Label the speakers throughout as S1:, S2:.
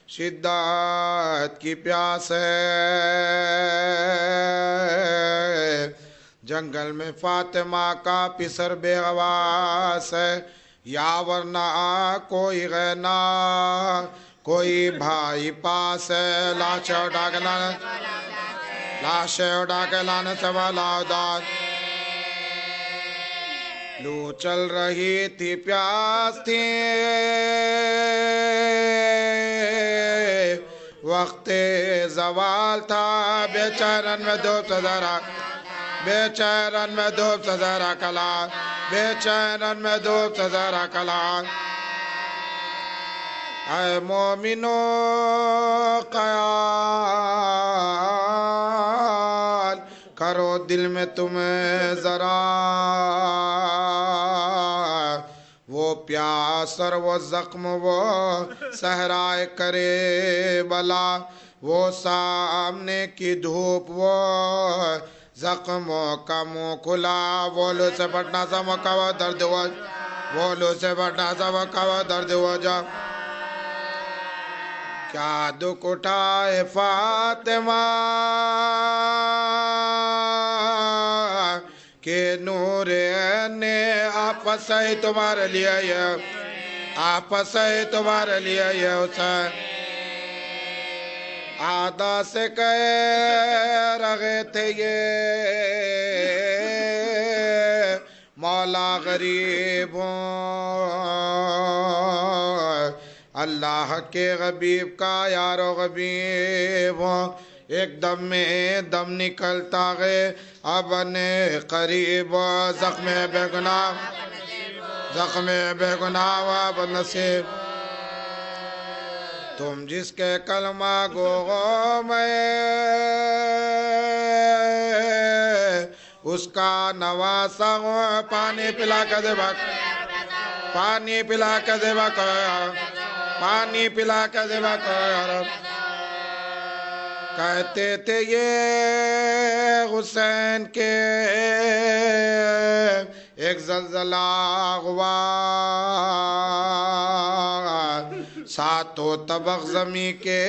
S1: شدت کی پیاس ہے جنگل میں فاطمہ کا پسر بے حواس ہے یا ورنہ کوئی غینا کوئی بھائی پاس ہے لاش اٹھا کے لانے سے والا داد لو چل رہی تھی پیاس تھی وقت زوال تھا بے چینن میں دھوپ سے ذرا بے چینن میں دھوپ سے ذرا کلا بے چینن میں دھوپ سے ذرا کلا اے مومنو خیال کرو دل میں تمہیں ذرا وہ پیاس اور وہ زخم وہ صحرائے کرے بلا وہ سامنے کی دھوپ وہ زخموں کا منہ کھلا وہ لو سے بٹنا سا مکاوا درد ہوا وہ لو سے بٹنا سا مکاوا درد ہوا جا کیا دکھ اٹھائے فاطمہ کہ نور نے آپس ہی تمہارے لیے یہ آپس ہی تمہارے لیے یہ حسین آدھا سے کہہ رہے تھے یہ مولا غریب ہوں اللہ کے غبیب کا یارو غبیب ہوں ایک دم میں دم نکلتا گئے ابنے قریب زخم بے گناہ و اب نصیب تم جس کے کلمہ گو میں اس کا نواسا ہوں پانی پلا کے دے بک پانی پلا کے دے بک پانی پلا کے دے بک کہتے تھے یہ حسین کے ایک زلزلہ ہوا ساتوں طبق زمین کے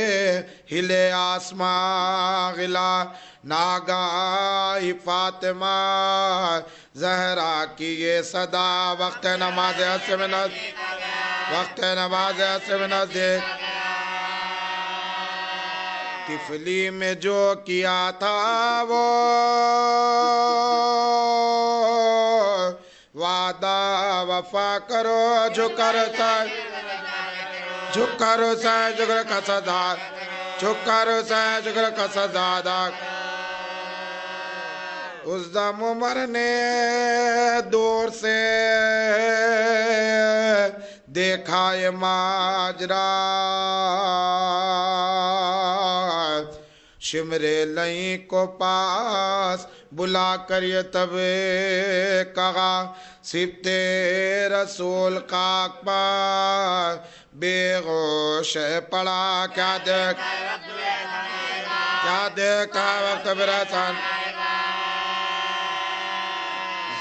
S1: ہلے آسمان غلا ناگاہی فاطمہ زہرا کی یہ صدا وقت نماز عصر میں نزدیک طفلی میں جو کیا تھا وہ وعدہ وفا کرو جھکر سائے جگر کا صداد جھکر سائے جگر کا صداد اس دم عمر نے دور سے دیکھا یہ ماجرا شمرے لئیں کو پاس بلا کر یہ تب کہا سبتے رسول خاک پر بے غوش پڑا کیا دیکھا وقت برسان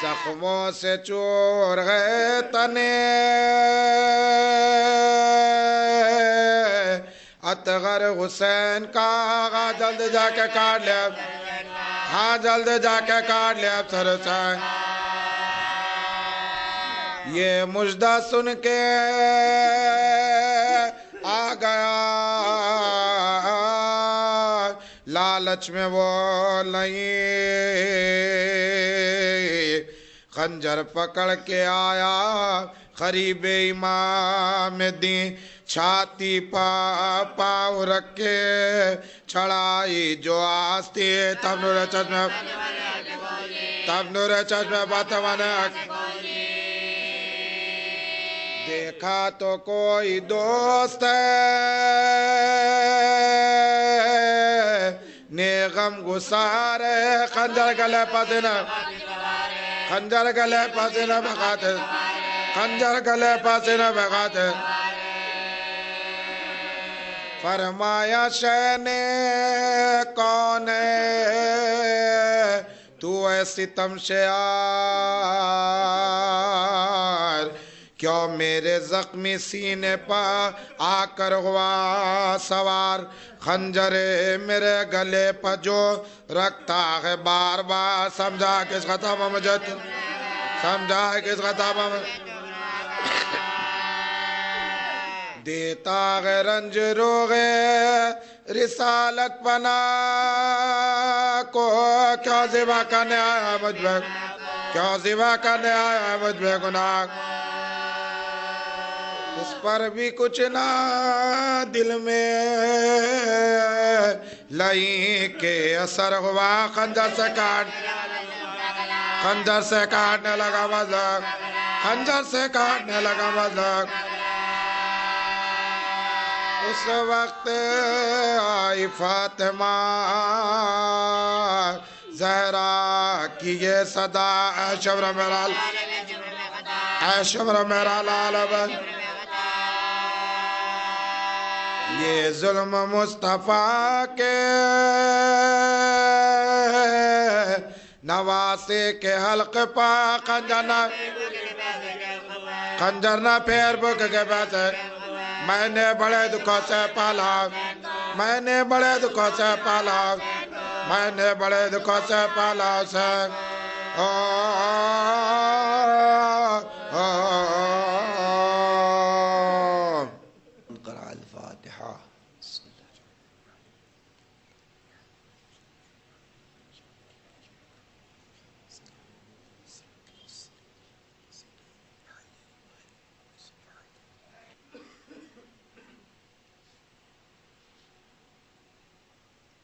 S1: زخموں سے چور گئے تنے اطغر حسین کا جلد جا کے کاٹ لیا جلد جا کے کاٹ لیا سر سے یہ مجدہ سن کے آ گیا لالچ میں وہ نہیں خنجر پکڑ کے آیا قریب امام دین چھاتی پاؤ رکھ کے چھڑائی جو آستی تب نور چشم بات مانے دیکھا تو کوئی دوست ہے نے غم گسارے خنجر گلے پسینہ خنجر گلے پسینہ بغاتے خنجر گلے پسینہ بغاتے فرمایا شین کون ہے تو اے ستم شیا کیوں میرے زخمی سینے پر آ کر ہوا سوار، خنجر میرے گلے پر جو رکھتا ہے بار بار. سمجھا کس خطاب مجھے سمجھا کس خطاب دیتا ہے رنج روغ رسالت پنا کو. کیوں ذبح کرنے آیا مجھ پہ، کیوں ذبح کرنے آیا مجھ پہ گناہ. اس پر بھی کچھ نہ دل میں لئی کے اثر ہوا. خنجر سے کاٹ، خنجر سے کاٹنے لگا مذہب، خنجر سے کاٹنے لگا مذہب. اس وقت آئی فاطمہ زہرا کی یہ صدا، اے شبر میرا، اے شبر میرا لال بن. یہ ظلم مصطفیٰ کے نواسے کے حلق پا خنجر نہ پھیر بک کے پیسے. میں نے بڑے دکھوں سے پالا، میں نے بڑے دکھوں سے پالا، میں نے بڑے دکھوں سے پالا اسے. قرأ الفاتحہ.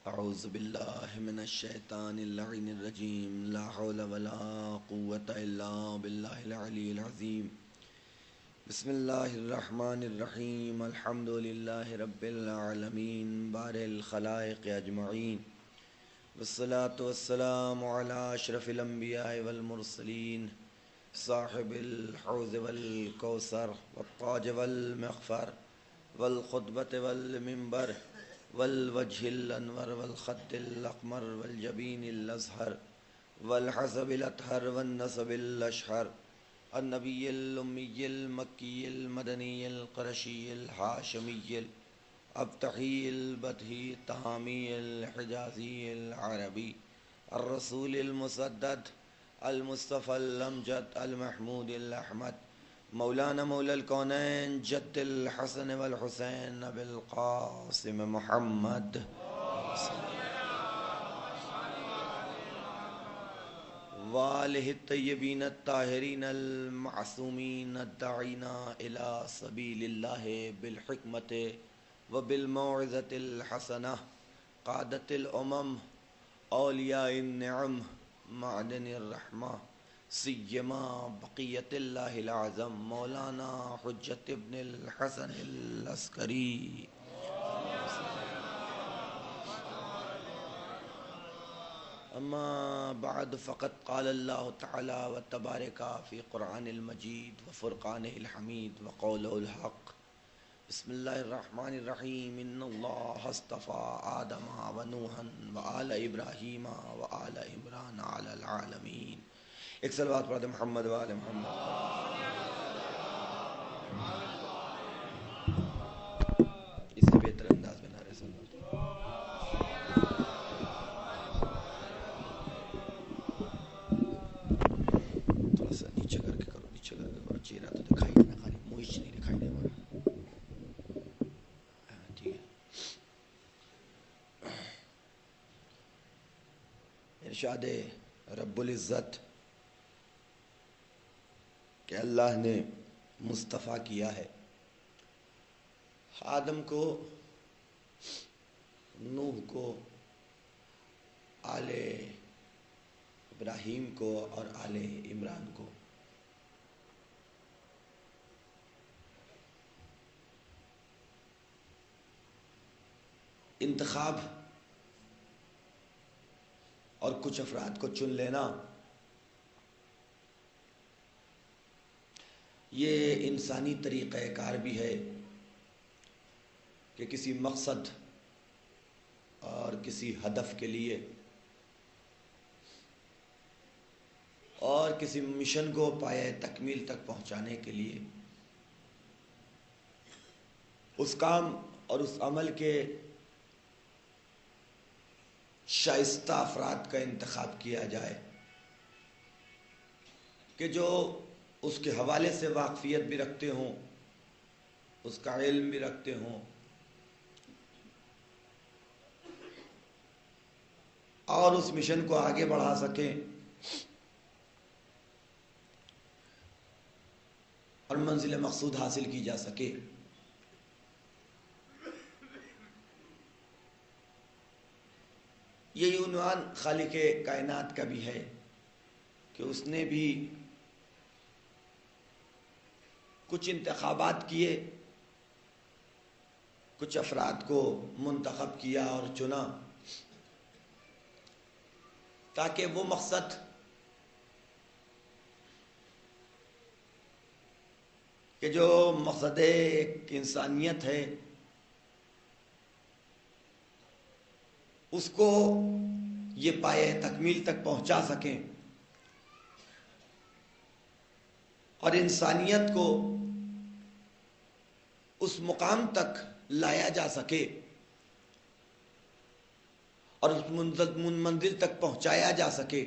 S1: اعوذ باللہ من الشیطان اللعین الرجیم. لا حول ولا قوة الا باللہ العلی العظیم. بسم اللہ الرحمن الرحیم. الحمد للہ رب العالمین بارئ الخلائق اجمعین، والصلاة والسلام علی اشرف الانبیاء والمرسلین، صاحب الحوض والکوثر والتاج والمغفر والخطبة والمنبر والوجه الانور والخط الاقمر والجبین الازہر والحسب الاطہر والنسب الاشہر، النبی الامی المکی المدنی القرشی الحاشمی الابتحی البدہی التہامی الحجازی العربی، الرسول المسدد المصطفى الامجد المحمود الاحمد، مولانا مولا الکونین جد الحسن والحسین ابی القاسم محمد، وآلہ الطیبین الطاہرین المعصومین الداعین الی سبیل اللہ بالحکمت وبالموعظۃ الحسنہ، قادۃ الامم اولیاء النعم معدن الرحمہ، سیما بقیت اللہ العظم مولانا حجت ابن الحسن العسکری. اما بعد فقد قال اللہ تعالی وتبارک فی قرآن المجید وفرقانہ الحمید وقولہ الحق. بسم اللہ الرحمن الرحیم. ان اللہ اصطفى آدم ونوحا وآل ابراہیم وآل عمران علی العالمین. ایک صلوات پڑھ دے محمد وآل محمد. اسے بہتر انداز میں نعرہ صلوات. تھوڑا سا نیچے کر کے کرو، نیچے کر کے کرو. چہرہ تو دکھائی دینا، خالی موئش نہیں دکھائی دے ہمارا. ٹھیک ہے. ارشاد رب العزت کہ اللہ نے مصطفیٰ کیا ہے آدم کو، نوح کو، آل ابراہیم کو اور آل عمران کو. انتخاب اور کچھ افراد کو چن لینا یہ انسانی طریقہ کار بھی ہے کہ کسی مقصد اور کسی ہدف کے لیے اور کسی مشن کو پایۂ تکمیل تک پہنچانے کے لیے
S2: اس کام اور اس عمل کے شائستہ افراد کا انتخاب کیا جائے کہ جو اس کے حوالے سے واقفیت بھی رکھتے ہوں، اس کا علم بھی رکھتے ہوں، اور اس مشن کو آگے بڑھا سکیں اور منزل مقصود حاصل کی جا سکے۔ یہی عنوان خالق کائنات کا بھی ہے کہ اس نے بھی کچھ انتخابات کیے، کچھ افراد کو منتخب کیا اور چنا، تاکہ وہ مقصد کہ جو مقصد ایک انسانیت ہے اس کو یہ پایہ تکمیل تک پہنچا سکیں اور انسانیت کو اس مقام تک لایا جا سکے اور اس منزل تک پہنچایا جا سکے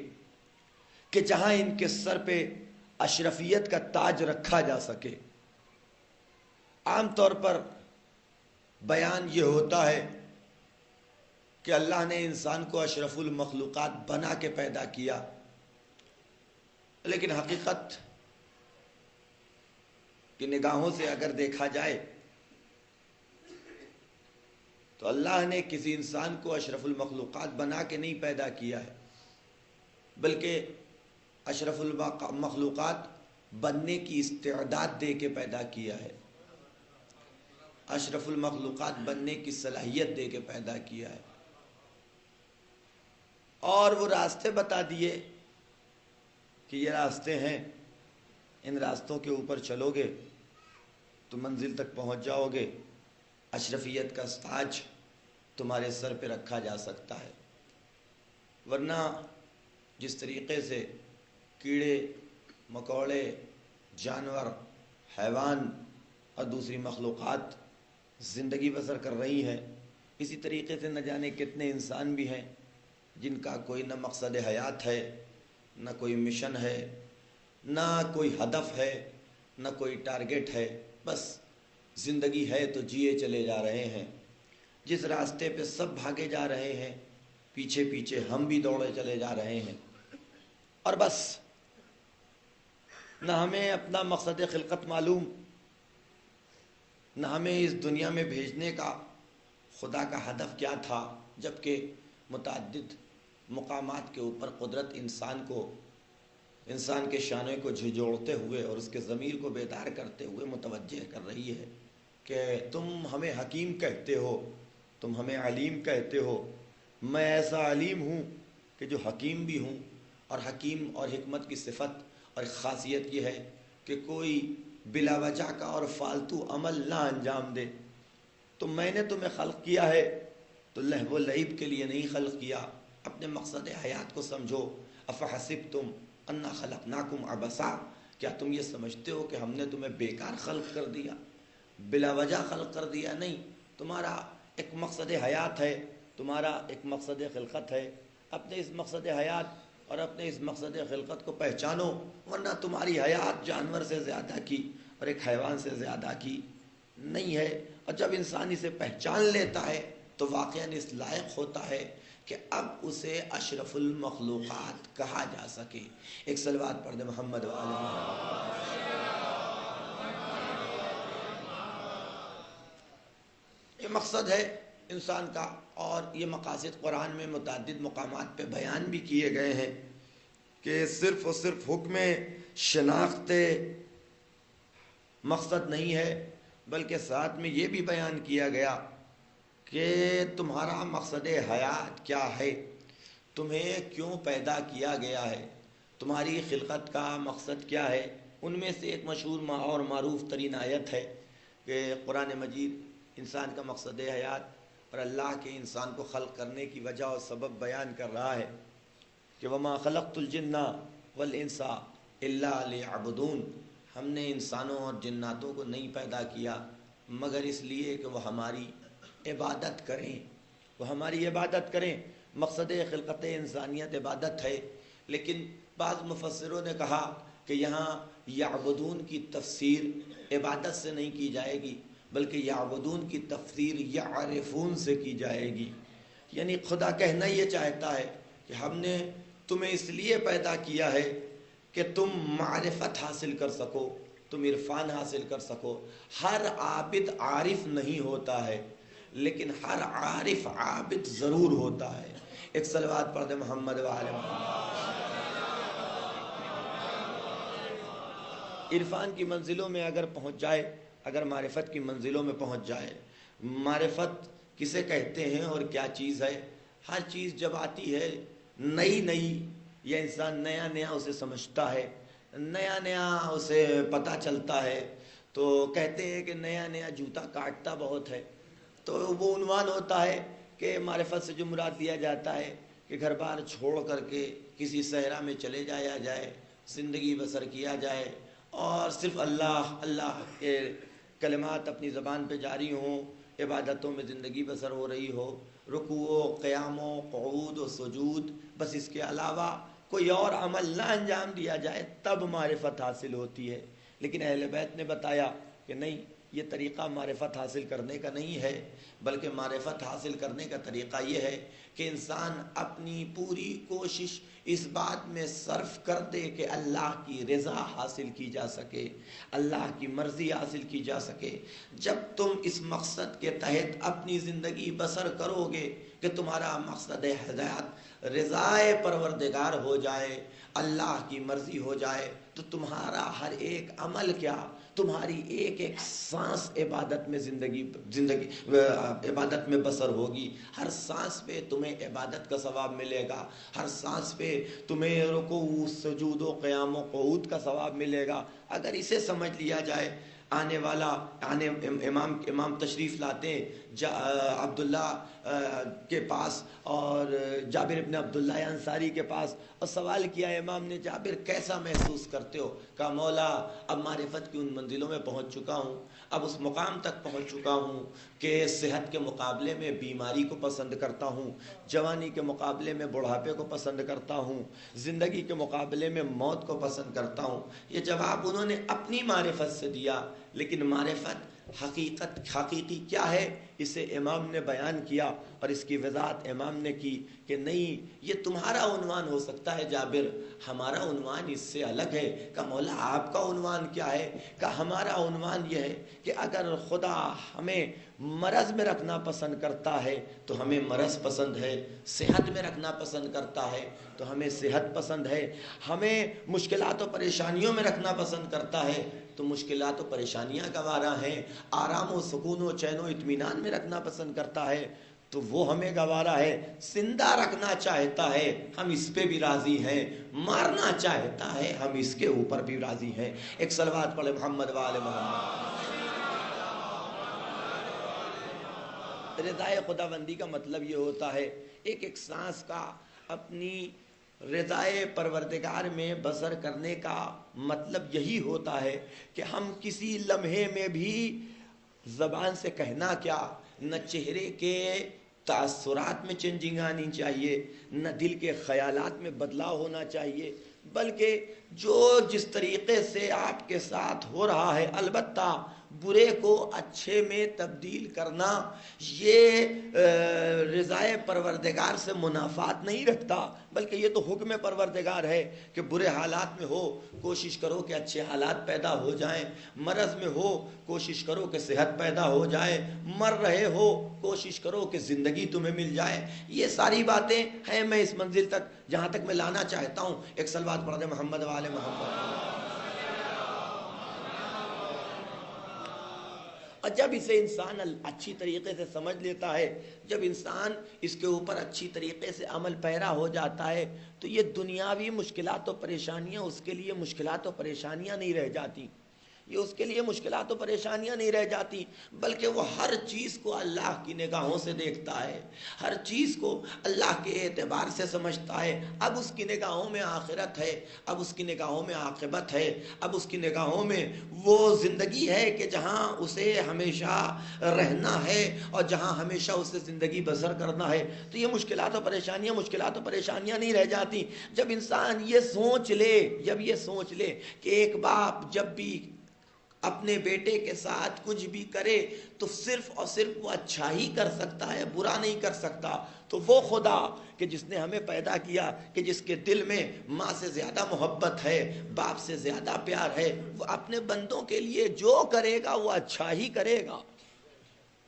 S2: کہ جہاں ان کے سر پہ اشرفیت کا تاج رکھا جا سکے۔ عام طور پر بیان یہ ہوتا ہے کہ اللہ نے انسان کو اشرف المخلوقات بنا کے پیدا کیا، لیکن حقیقت کی نگاہوں سے اگر دیکھا جائے تو اللہ نے کسی انسان کو اشرف المخلوقات بنا کے نہیں پیدا کیا ہے، بلکہ اشرف المخلوقات بننے کی استعداد دے کے پیدا کیا ہے، اشرف المخلوقات بننے کی صلاحیت دے کے پیدا کیا ہے، اور وہ راستے بتا دیے کہ یہ راستے ہیں، ان راستوں کے اوپر چلو گے تو منزل تک پہنچ جاؤ گے، اشرفیت کا تاج تمہارے سر پہ رکھا جا سکتا ہے۔ ورنہ جس طریقے سے کیڑے مکوڑے، جانور، حیوان اور دوسری مخلوقات زندگی بسر کر رہی ہیں، اسی طریقے سے نہ جانے کتنے انسان بھی ہیں جن کا کوئی نہ مقصد حیات ہے، نہ کوئی مشن ہے، نہ کوئی ہدف ہے، نہ کوئی ٹارگٹ ہے، بس زندگی ہے تو جیے چلے جا رہے ہیں۔ جس راستے پہ سب بھاگے جا رہے ہیں پیچھے پیچھے ہم بھی دوڑے چلے جا رہے ہیں، اور بس نہ ہمیں اپنا مقصد خلقت معلوم، نہ ہمیں اس دنیا میں بھیجنے کا خدا کا ہدف کیا تھا، جبکہ متعدد مقامات کے اوپر قدرت انسان کے شانے کو جھنجھوڑتے ہوئے اور اس کے ضمیر کو بیدار کرتے ہوئے متوجہ کر رہی ہے کہ تم ہمیں حکیم کہتے ہو، تم ہمیں علیم کہتے ہو، میں ایسا علیم ہوں کہ جو حکیم بھی ہوں، اور حکیم اور حکمت کی صفت اور خاصیت یہ ہے کہ کوئی بلا وجہ کا اور فالتو عمل نہ انجام دے۔ تو میں نے تمہیں خلق کیا ہے تو لہو و لعب کے لیے نہیں خلق کیا، اپنے مقصد حیات کو سمجھو۔ افحسبتم انا خلقناکم عبثا، کیا تم یہ سمجھتے ہو کہ ہم نے تمہیں بیکار خلق کر دیا، بلا وجہ خلق کر دیا؟ نہیں، تمہارا ایک مقصد حیات ہے، تمہارا ایک مقصد خلقت ہے۔ اپنے اس مقصد حیات اور اپنے اس مقصد خلقت کو پہچانو، ورنہ تمہاری حیات جانور سے زیادہ کی اور ایک حیوان سے زیادہ کی نہیں ہے۔ اور جب انسان اسے پہچان لیتا ہے تو واقعاً اس لائق ہوتا ہے کہ اب اسے اشرف المخلوقات کہا جا سکے۔ ایک صلوات پڑھ دے محمد و آل محمد۔ یہ مقصد ہے انسان کا، اور یہ مقاصد قرآن میں متعدد مقامات پہ بیان بھی کیے گئے ہیں کہ صرف اور صرف حکم شناخت مقصد نہیں ہے، بلکہ ساتھ میں یہ بھی بیان کیا گیا کہ تمہارا مقصد حیات کیا ہے، تمہیں کیوں پیدا کیا گیا ہے، تمہاری خلقت کا مقصد کیا ہے۔ ان میں سے ایک مشہور اور معروف ترین آیت ہے کہ قرآن مجید انسان کا مقصد حیات اور اللہ کے انسان کو خلق کرنے کی وجہ اور سبب بیان کر رہا ہے کہ وَمَا خَلَقْتُ الْجِنَّ وَالْإِنسَ إِلَّا لِيَعْبُدُونَ، ہم نے انسانوں اور جناتوں کو نہیں پیدا کیا مگر اس لیے کہ وہ ہماری عبادت کریں، وہ ہماری عبادت کریں۔ مقصد خلقت انسانیت عبادت ہے، لیکن بعض مفسروں نے کہا کہ یہاں یعبدون کی تفسیر عبادت سے نہیں کی جائے گی، بلکہ یعبدون کی تفسیر یعرفون سے کی جائے گی۔ یعنی خدا کہنا یہ چاہتا ہے کہ ہم نے تمہیں اس لیے پیدا کیا ہے کہ تم معرفت حاصل کر سکو، تم عرفان حاصل کر سکو۔ ہر عابد عارف نہیں ہوتا ہے، لیکن ہر عارف عابد ضرور ہوتا ہے۔ ایک صلوات پڑھ دے محمد وآل محمد۔ عرفان کی منزلوں میں اگر پہنچ جائے، اگر معرفت کی منزلوں میں پہنچ جائے، معرفت کسے کہتے ہیں اور کیا چیز ہے؟ ہر چیز جب آتی ہے نئی نئی، یا انسان نیا نیا اسے سمجھتا ہے، نیا نیا اسے پتہ چلتا ہے، تو کہتے ہیں کہ نیا نیا جوتا کاٹتا بہت ہے، تو وہ عنوان ہوتا ہے کہ معرفت سے جو مراد دیا جاتا ہے کہ گھر بار چھوڑ کر کے کسی صحرا میں چلے جایا جائے، زندگی بسر کیا جائے، اور صرف اللہ اللہ کے کلمات اپنی زبان پہ جاری ہوں، عبادتوں میں زندگی بسر ہو رہی ہو، رکوع و قیام و قعود و سجود، بس اس کے علاوہ کوئی اور عمل نہ انجام دیا جائے، تب معرفت حاصل ہوتی ہے۔ لیکن اہل بیت نے بتایا کہ نہیں، یہ طریقہ معرفت حاصل کرنے کا نہیں ہے، بلکہ معرفت حاصل کرنے کا طریقہ یہ ہے کہ انسان اپنی پوری کوشش اس بات میں صرف کر دے کہ اللہ کی رضا حاصل کی جا سکے، اللہ کی مرضی حاصل کی جا سکے۔ جب تم اس مقصد کے تحت اپنی زندگی بسر کرو گے کہ تمہارا مقصد ہدایت رضائے پروردگار ہو جائے، اللہ کی مرضی ہو جائے، تو تمہارا ہر ایک عمل کیا، تمہاری ایک ایک سانس عبادت میں عبادت میں بسر ہوگی۔ ہر سانس پہ تمہیں عبادت کا ثواب ملے گا، ہر سانس پہ تمہیں رکوع سجود و قیام و قعود کا ثواب ملے گا۔ اگر اسے سمجھ لیا جائے، امام تشریف لاتے ہیں عبداللہ کے پاس اور جابر ابن عبداللہ انصاری کے پاس، اور سوال کیا امام نے، جابر کیسا محسوس کرتے ہو؟ کہا مولا اب معرفت کی ان منزلوں میں پہنچ چکا ہوں، اب اس مقام تک پہنچ چکا ہوں کہ صحت کے مقابلے میں بیماری کو پسند کرتا ہوں، جوانی کے مقابلے میں بڑھاپے کو پسند کرتا ہوں، زندگی کے مقابلے میں موت کو پسند کرتا ہوں۔ یہ جواب انہوں نے اپنی معرفت سے دیا، لیکن معرفت حقیقی کیا ہے اسے امام نے بیان کیا، اور اس کی وضاحت امام نے کی کہ نہیں، یہ تمہارا عنوان ہو سکتا ہے جابر، ہمارا عنوان اس سے الگ ہے۔ کہ مولا آپ کا عنوان کیا ہے؟ کہ ہمارا عنوان یہ ہے کہ اگر خدا ہمیں مرض میں رکھنا پسند کرتا ہے تو ہمیں مرض پسند ہے، صحت میں رکھنا پسند کرتا ہے تو ہمیں صحت پسند ہے، ہمیں مشکلات و پریشانیوں میں رکھنا پسند کرتا ہے تو مشکلات و پریشانیاں گوارا ہیں، آرام و سکون و چین و اطمینان میں رکھنا پسند کرتا ہے تو وہ ہمیں گوارا ہے۔ زندہ رکھنا چاہتا ہے ہم اس پہ بھی راضی ہیں، مارنا چاہتا ہے ہم اس کے اوپر بھی راضی ہیں۔ ایک صلوات پڑھے محمد وآل محمد۔ رضائے خداوندی کا مطلب یہ ہوتا ہے ایک ایک سانس کا اپنی رضائے پروردگار میں بسر کرنے کا مطلب یہی ہوتا ہے کہ ہم کسی لمحے میں بھی زبان سے کہنا کیا، نہ چہرے کے تاثرات میں چینجنگ آنی چاہیے، نہ دل کے خیالات میں بدلاؤ ہونا چاہیے، بلکہ جو جس طریقے سے آپ کے ساتھ ہو رہا ہے، البتہ برے کو اچھے میں تبدیل کرنا یہ رضائے پروردگار سے منافات نہیں رکھتا، بلکہ یہ تو حکم پروردگار ہے کہ برے حالات میں ہو کوشش کرو کہ اچھے حالات پیدا ہو جائیں، مرض میں ہو کوشش کرو کہ صحت پیدا ہو جائے، مر رہے ہو کوشش کرو کہ زندگی تمہیں مل جائے۔ یہ ساری باتیں ہیں، میں اس منزل تک جہاں تک میں لانا چاہتا ہوں۔ ایک صلوات پڑھ دیں محمد وآل محمد۔ اور جب اسے انسان اچھی طریقے سے سمجھ لیتا ہے، جب انسان اس کے اوپر اچھی طریقے سے عمل پیرا ہو جاتا ہے، تو یہ دنیاوی مشکلات و پریشانیاں اس کے لیے مشکلات و پریشانیاں نہیں رہ جاتی۔ یہ اس کے لیے مشکلات و پریشانیاں نہیں رہ جاتی، بلکہ وہ ہر چیز کو اللہ کی نگاہوں سے دیکھتا ہے، ہر چیز کو اللہ کے اعتبار سے سمجھتا ہے۔ اب اس کی نگاہوں میں آخرت ہے، اب اس کی نگاہوں میں عاقبت ہے، اب اس کی نگاہوں میں وہ زندگی ہے کہ جہاں اسے ہمیشہ رہنا ہے اور جہاں ہمیشہ اسے زندگی بسر کرنا ہے۔ تو یہ مشکلات و پریشانیاں نہیں رہ جاتی جب انسان یہ سوچ لے کہ ایک باپ جب بھی اپنے بیٹے کے ساتھ کچھ بھی کرے تو صرف اور صرف وہ اچھا ہی کر سکتا ہے، برا نہیں کر سکتا۔ تو وہ خدا کہ جس نے ہمیں پیدا کیا، کہ جس کے دل میں ماں سے زیادہ محبت ہے، باپ سے زیادہ پیار ہے، وہ اپنے بندوں کے لیے جو کرے گا وہ اچھا ہی کرے گا،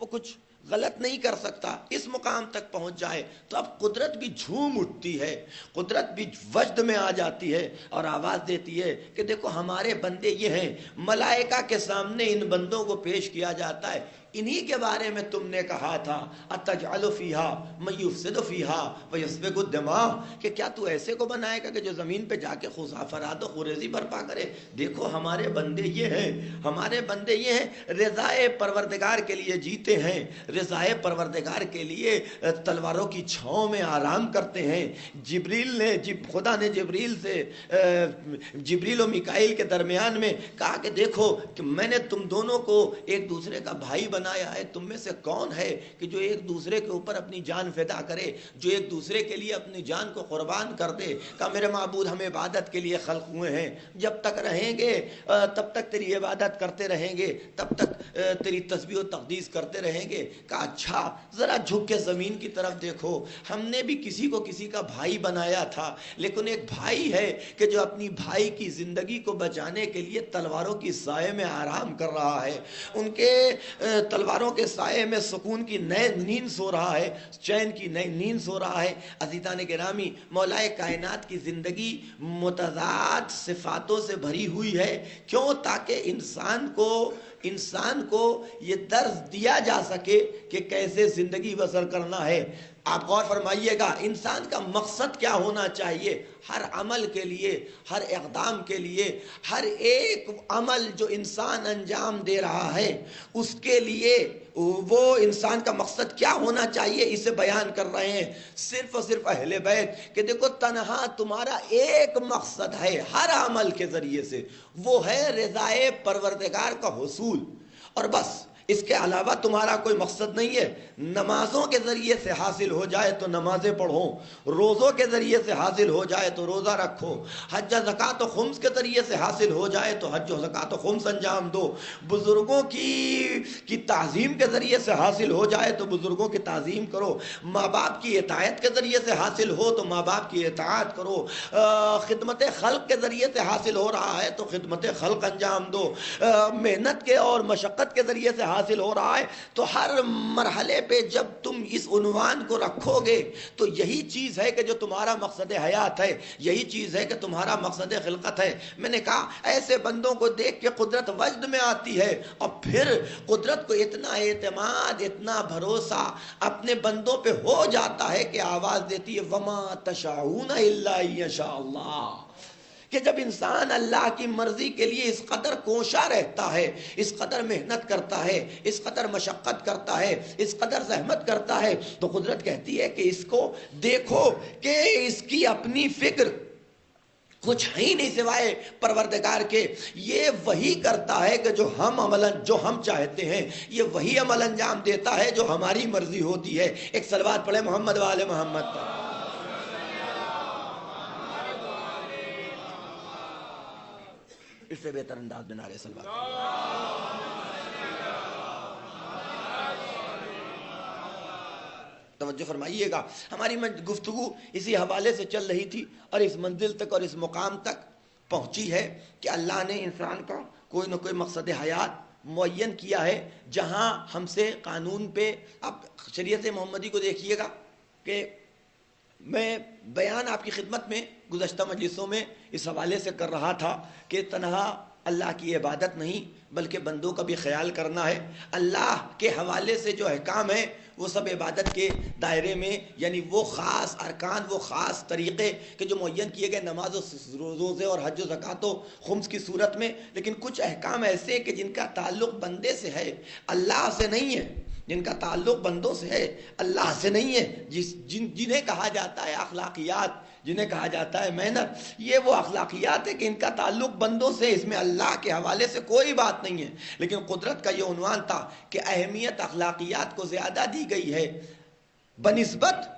S2: وہ کچھ غلط نہیں کر سکتا۔ اس مقام تک پہنچ جائے تو اب قدرت بھی جھوم اٹھتی ہے، قدرت بھی وجد میں آ جاتی ہے اور آواز دیتی ہے کہ دیکھو ہمارے بندے یہ ہیں۔ ملائکہ کے سامنے ان بندوں کو پیش کیا جاتا ہے، انہی کے بارے میں تم نے کہا تھا اتجعل فیہا من یفسد فیہا ویسفک الدماء، کہ کیا تو ایسے کو بنائے گا کہ جو زمین پہ جا کے فرات و خوریزی برپا کرے۔ دیکھو ہمارے بندے یہ ہیں، ہمارے بندے یہ ہیں، رضائے پروردگار کے لیے جیتے ہیں، رضائے پروردگار کے لیے تلواروں کی چھاؤں میں آرام کرتے ہیں۔ خدا نے جبریل و میکائیل کے درمیان میں کہا کہ دیکھو کہ میں نے تم دونوں کو ایک دوسرے کا بھائی بنایا ہے، تم میں سے کون ہے کہ جو ایک دوسرے کے اوپر اپنی جان فدا کرے، جو ایک دوسرے کے لیے اپنی جان کو قربان کر دے۔ کہا میرے معبود ہم عبادت کے لیے خلق ہوئے ہیں، جب تک رہیں گے تب تک تیری عبادت کرتے رہیں گے، تب تک تیری تسبیح و تقدیس کرتے رہیں گے۔ کہا اچھا ذرا جھک کے زمین کی طرف دیکھو، ہم نے بھی کسی کو کسی کا بھائی بنایا تھا، لیکن ایک بھائی ہے کہ جو اپنی بھائی کی زندگی کو بچانے کے لیے تلواروں کی سائے میں آرام کر رہا ہے، ان کے تلواروں کے سائے میں سکون کی نئے نیند سو رہا ہے، چین کی نئی نیند سو رہا ہے۔ عزیزان گرامی، مولا کائنات کی زندگی متضاد صفاتوں سے بھری ہوئی ہے، کیوں؟ تاکہ انسان کو یہ درس دیا جا سکے کہ کیسے زندگی بسر کرنا ہے۔ آپ غور فرمائیے گا انسان کا مقصد کیا ہونا چاہیے ہر عمل کے لیے، ہر اقدام کے لیے، ہر ایک عمل جو انسان انجام دے رہا ہے اس کے لیے وہ انسان کا مقصد کیا ہونا چاہیے، اسے بیان کر رہے ہیں صرف اور صرف اہل بیت کہ دیکھو تنہا تمہارا ایک مقصد ہے ہر عمل کے ذریعے سے، وہ ہے رضائے پروردگار کا حصول، اور بس اس کے علاوہ تمہارا کوئی مقصد نہیں ہے۔ نمازوں کے ذریعے سے حاصل ہو جائے تو نمازیں پڑھو، روزوں کے ذریعے سے حاصل ہو جائے تو روزہ رکھو، حج زکوٰۃ و خمس کے ذریعے سے حاصل ہو جائے تو حج و زکوٰۃ و خمس انجام دو، بزرگوں کی تعظیم کے ذریعے سے حاصل ہو جائے تو بزرگوں کی تعظیم کرو، ماں باپ کی اطاعت کے ذریعے سے حاصل ہو تو ماں باپ کی اطاعت کرو، خدمت خلق کے ذریعے سے حاصل ہو رہا ہے تو خدمت خلق انجام دو، محنت کے اور مشقت کے ذریعے سے حاصل ہو رہا ہے تو ہر مرحلے پہ جب تم اس عنوان کو رکھو گے تو یہی چیز ہے کہ جو تمہارا مقصد حیات ہے، یہی چیز ہے کہ تمہارا مقصد خلقت ہے۔ میں نے کہا ایسے بندوں کو دیکھ کے قدرت وجد میں آتی ہے، اور پھر قدرت کو اتنا اعتماد، اتنا بھروسہ اپنے بندوں پہ ہو جاتا ہے کہ آواز دیتی ہے وما تشاؤون الا ان یشاء اللہ، کہ جب انسان اللہ کی مرضی کے لیے اس قدر کوشاں رہتا ہے، اس قدر محنت کرتا ہے، اس قدر مشقت کرتا ہے، اس قدر زحمت کرتا ہے، تو قدرت کہتی ہے کہ اس کو دیکھو کہ اس کی اپنی فکر کچھ ہی نہیں سوائے پروردگار کے، یہ وہی کرتا ہے کہ جو ہم چاہتے ہیں، یہ وہی عمل انجام دیتا ہے جو ہماری مرضی ہوتی ہے۔ ایک صلوات پڑھے محمد و آل محمد پر۔ اس سے بہتر انداز میں نعرے صلوات۔ توجہ فرمائیے گا، ہماری گفتگو اسی حوالے سے چل رہی تھی اور اس منزل تک اور اس مقام تک پہنچی ہے کہ اللہ نے انسان کا کوئی نہ کوئی مقصد حیات معین کیا ہے، جہاں ہم سے قانون پہ اب شریعت محمدی کو دیکھیے گا کہ میں بیان آپ کی خدمت میں گزشتہ مجلسوں میں اس حوالے سے کر رہا تھا کہ تنہا اللہ کی عبادت نہیں بلکہ بندوں کا بھی خیال کرنا ہے۔ اللہ کے حوالے سے جو احکام ہیں وہ سب عبادت کے دائرے میں، یعنی وہ خاص ارکان، وہ خاص طریقے کہ جو معین کیے گئے نماز و روزے اور حج و زکوٰۃ و خمس کی صورت میں، لیکن کچھ احکام ایسے کہ جن کا تعلق بندے سے ہے، اللہ سے نہیں ہے، جن کا تعلق بندوں سے ہے، اللہ سے نہیں ہے، جنہیں کہا جاتا ہے اخلاقیات، جنہیں کہا جاتا ہے محنت، یہ وہ اخلاقیات ہے کہ ان کا تعلق بندوں سے، اس میں اللہ کے حوالے سے کوئی بات نہیں ہے۔ لیکن قدرت کا یہ عنوان تھا کہ اہمیت اخلاقیات کو زیادہ دی گئی ہے بنسبت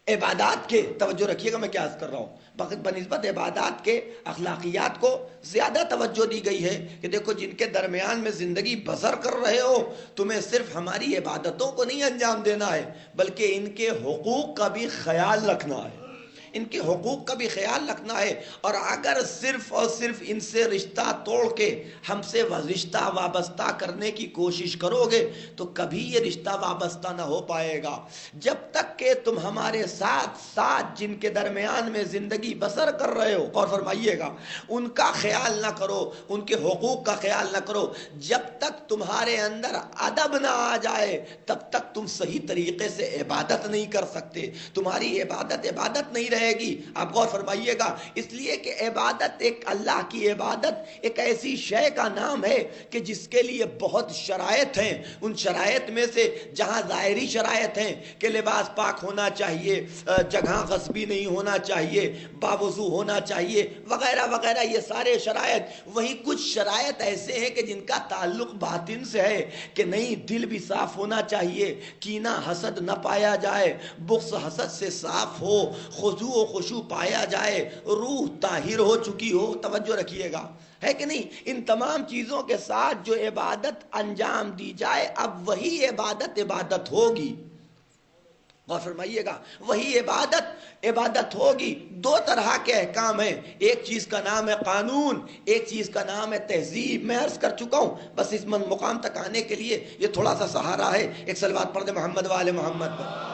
S2: عبادات کے۔ توجہ رکھیے گا میں کیا عرض کر رہا ہوں، بنسبت عبادات کے اخلاقیات کو زیادہ توجہ دی گئی ہے کہ دیکھو جن کے درمیان میں زندگی بسر کر رہے ہو، تمہیں صرف ہماری عبادتوں کو نہیں انجام دینا ہے بلکہ ان کے حقوق کا بھی خیال رکھنا ہے، ان کے حقوق کا بھی خیال رکھنا ہے۔ اور اگر صرف اور صرف ان سے رشتہ توڑ کے ہم سے رشتہ وابستہ کرنے کی کوشش کرو گے تو کبھی یہ رشتہ وابستہ نہ ہو پائے گا، جب تک کہ تم ہمارے ساتھ ساتھ جن کے درمیان میں زندگی بسر کر رہے ہو، اور فرمائیے گا ان کا خیال نہ کرو، ان کے حقوق کا خیال نہ کرو، جب تک تمہارے اندر ادب نہ آ جائے تب تک تم صحیح طریقے سے عبادت نہیں کر سکتے، تمہاری عبادت نہیں رہے گی۔ آپ غور فرمائیے گا، اس لیے کہ عبادت، ایک اللہ کی عبادت ایک ایسی شے کا نام ہے کہ جس کے لیے بہت شرائط ہیں۔ ان شرائط میں سے جہاں ظاہری شرائط ہیں کہ لباس پاک ہونا چاہیے، جگہ غصبی نہیں ہونا چاہیے، باوضو ہونا چاہیے، وغیرہ وغیرہ، یہ سارے شرائط، وہیں کچھ شرائط ایسے ہیں کہ جن کا تعلق باطن سے ہے کہ نہیں، دل بھی صاف ہونا چاہیے، کینہ حسد نہ پایا جائے، بغض حسد سے صاف ہو، خضوع و خشوع پایا جائے، روح طاہر ہو چکی ہو۔ توجہ رکھیے گا، ہے کہ نہیں؟ ان تمام چیزوں کے ساتھ جو عبادت انجام دی جائے، اب وہی عبادت ہوگی۔ غور فرمائیے گا، وہی عبادت ہوگی۔ دو طرح کے احکام ہیں، ایک چیز کا نام ہے قانون، ایک چیز کا نام ہے تہذیب۔ میں عرض کر چکا ہوں، بس اس مقام تک آنے کے لیے یہ تھوڑا سا سہارا ہے۔ ایک صلوات پڑھ دے محمد و آل محمد پر۔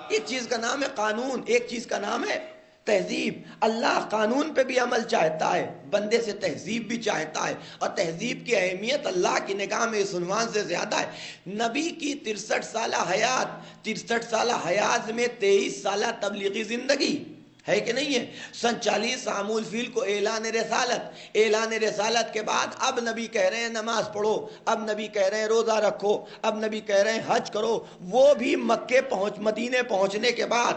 S2: ایک چیز کا نام ہے قانون، ایک چیز کا نام ہے تہذیب۔ اللہ قانون پہ بھی عمل چاہتا ہے، بندے سے تہذیب بھی چاہتا ہے، اور تہذیب کی اہمیت اللہ کی نگاہ میں اس عنوان سے زیادہ ہے۔ نبی کی 63 سالہ حیات میں 23 سالہ تبلیغی زندگی ہے کہ نہیں ہے؟ سن 40 عام الفیل کو اعلان رسالت کے بعد اب نبی کہہ رہے ہیں نماز پڑھو، اب نبی کہہ رہے ہیں روزہ رکھو، اب نبی کہہ رہے ہیں حج کرو۔ وہ بھی مدینے پہنچنے کے بعد